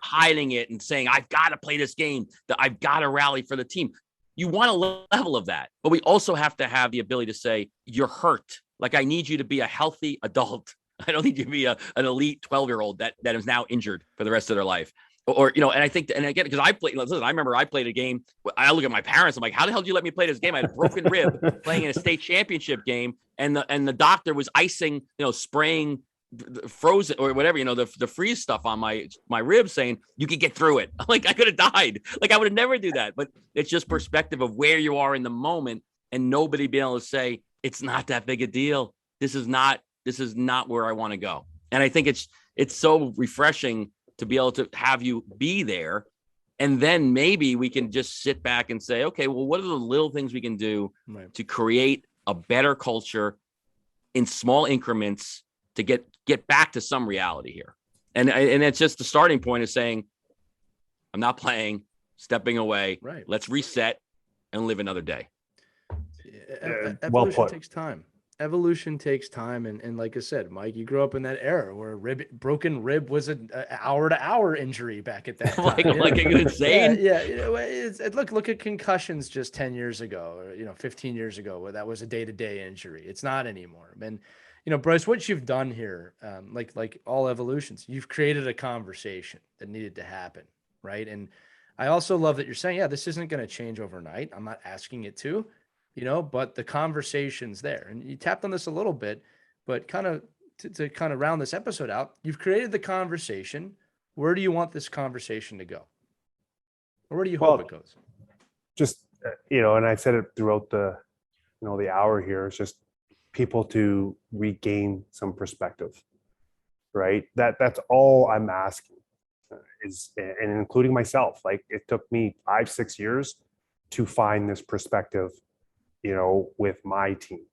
hiding it and saying, I've got to play this game, that I've got to rally for the team. You want a level of that, but we also have to have the ability to say, you're hurt. Like, I need you to be a healthy adult. I don't need you to be an elite 12-year-old that is now injured for the rest of their life. Or, and I think, and again, because I played, listen, I remember I played a game. I look at my parents. I'm like, how the hell did you let me play this game? I had a broken rib playing in a state championship game. And the doctor was icing, spraying frozen or whatever, the freeze stuff on my ribs, saying you could get through it. Like, I could have died. Like, I would have never do that. But it's just perspective of where you are in the moment, and nobody being able to say, it's not that big a deal. This is not where I want to go. And I think it's so refreshing to be able to have you be there. And then maybe we can just sit back and say, okay, well, what are the little things we can do to create a better culture in small increments to get back to some reality here. And it's just the starting point is saying, I'm not playing, stepping away. Right. Let's reset and live another day. Evolution takes time. Evolution takes time. And like I said, Mike, you grew up in that era where broken rib was an hour-to-hour injury back at that time. like insane. Yeah. Look at concussions just 10 years ago, or 15 years ago, where that was a day-to-day injury. It's not anymore. And Bryce, what you've done here, like all evolutions, you've created a conversation that needed to happen, right? And I also love that you're saying, this isn't going to change overnight. I'm not asking it to. But the conversation's there. And you tapped on this a little bit, but kind of to kind of round this episode out, you've created the conversation. Where do you want this conversation to go? Or where do you hope it goes? Just, and I said it throughout the hour here, it's just people to regain some perspective, right? That's all I'm asking is, and including myself, like it took me 5-6 years to find this perspective, with my team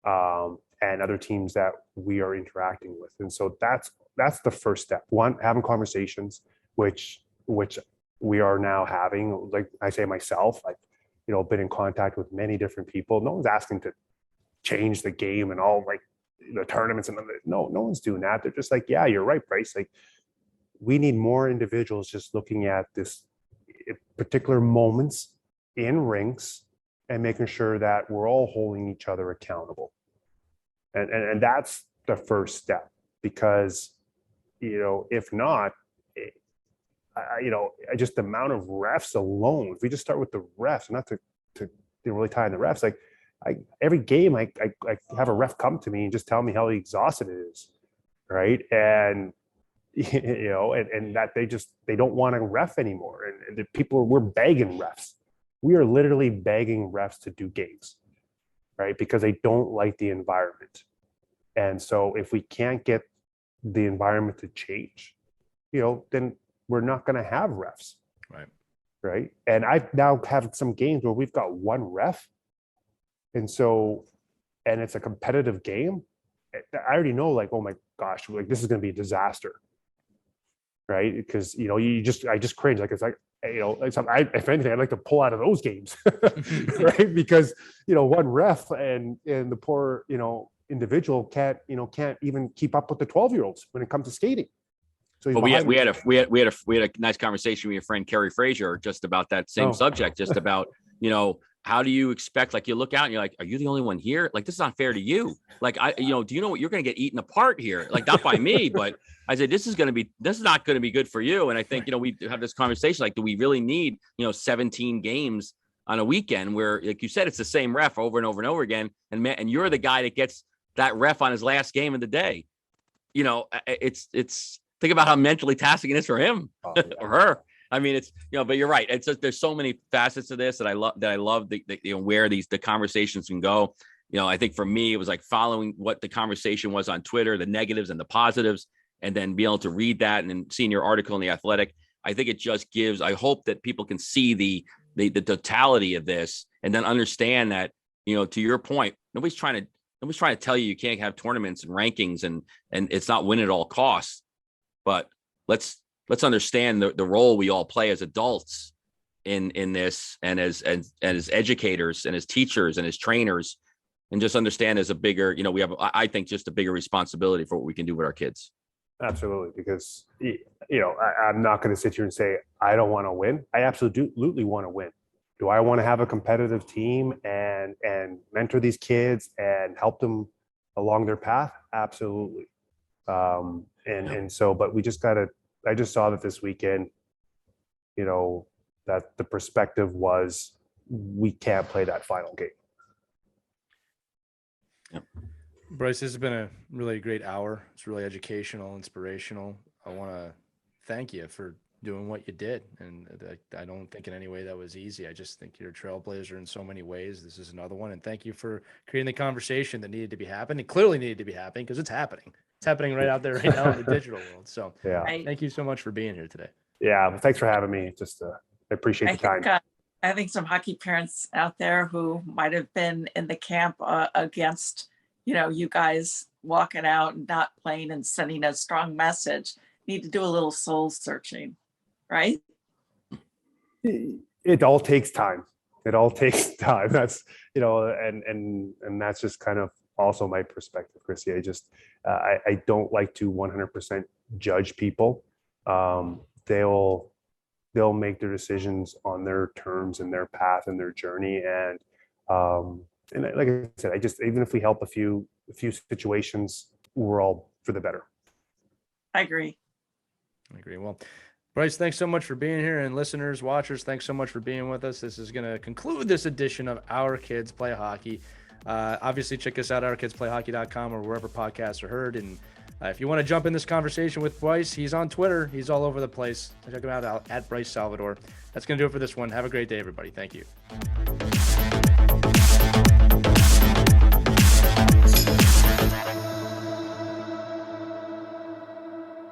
and other teams that we are interacting with. And so that's the first step. One, having conversations, which we are now having. Like I say myself, I've been in contact with many different people. No one's asking to change the game and all the tournaments and no one's doing that. They're just like, yeah, you're right, Bryce. Like, we need more individuals just looking at this particular moments in rinks and making sure that we're all holding each other accountable. And that's the first step, because, if not, just the amount of refs alone, if we just start with the refs, not to really tie in the refs, like every game, I have a ref come to me and just tell me how exhausted it is. Right. And, and that they don't want to ref anymore. And the we're begging refs. We are literally begging refs to do games, right? Because they don't like the environment. And so if we can't get the environment to change, then we're not going to have refs. Right. Right. And I've now had some games where we've got one ref. And it's a competitive game. I already know, like, oh my gosh, like this is going to be a disaster. Right. Because, I just cringe. Like, it's like, if anything, I'd like to pull out of those games, right? Because, one ref and the poor, individual can't even keep up with the 12-year-olds when it comes to skating. So we had a nice conversation with your friend Kerry Frazier just about that same subject, just about, how do you expect, like, you look out and you're like, are you the only one here? Like, this is not fair to you. Like, do you know what you're going to get eaten apart here? Like, not by me, but I said, this is not going to be good for you. And I think, we have this conversation, like, do we really need, 17 games on a weekend where, like you said, it's the same ref over and over and over again. And you're the guy that gets that ref on his last game of the day. It's think about how mentally taxing it is for him or her. I mean, it's, but you're right. It's just, there's so many facets to this that I love where the conversations can go. I think for me, it was like following what the conversation was on Twitter, the negatives and the positives, and then being able to read that and then seeing your article in The Athletic. I think it just gives, I hope that people can see the totality of this and then understand that, to your point, nobody's trying to tell you can't have tournaments and rankings and it's not win at all costs, but let's understand the role we all play as adults in this, and as educators and as teachers and as trainers, and just understand as a bigger, we have, I think, just a bigger responsibility for what we can do with our kids. Absolutely, because I'm not going to sit here and say I don't want to win. I absolutely want to win. Do I want to have a competitive team and mentor these kids and help them along their path? Absolutely. And so, but we just gotta. I just saw that this weekend. That the perspective was we can't play that final game. Yep. Bryce, this has been a really great hour. It's really educational, inspirational. I want to thank you for doing what you did. And I don't think in any way that was easy. I just think you're a trailblazer in so many ways. This is another one. And thank you for creating the conversation that needed to be happening. It clearly needed to be happening because it's happening. It's happening right out there right now in the digital world. So thank you so much for being here today. Yeah. Well, thanks for having me. Just I appreciate the time. I think some hockey parents out there who might have been in the camp against you guys walking out and not playing and sending a strong message need to do a little soul searching, right? It all takes time. That's, and that's just kind of also my perspective, Chrissy. I don't like to 100% judge people. They'll make their decisions on their terms and their path and their journey. And like I said, even if we help a few situations, we're all for the better. I agree. Well, Bryce, thanks so much for being here, and listeners, watchers, thanks so much for being with us. This is going to conclude this edition of Our Kids Play Hockey. Obviously, check us out, ourkidsplayhockey.com, or wherever podcasts are heard. And if you want to jump in this conversation with Bryce, he's on Twitter. He's all over the place. Check him out at Bryce Salvador. That's going to do it for this one. Have a great day, everybody. Thank you.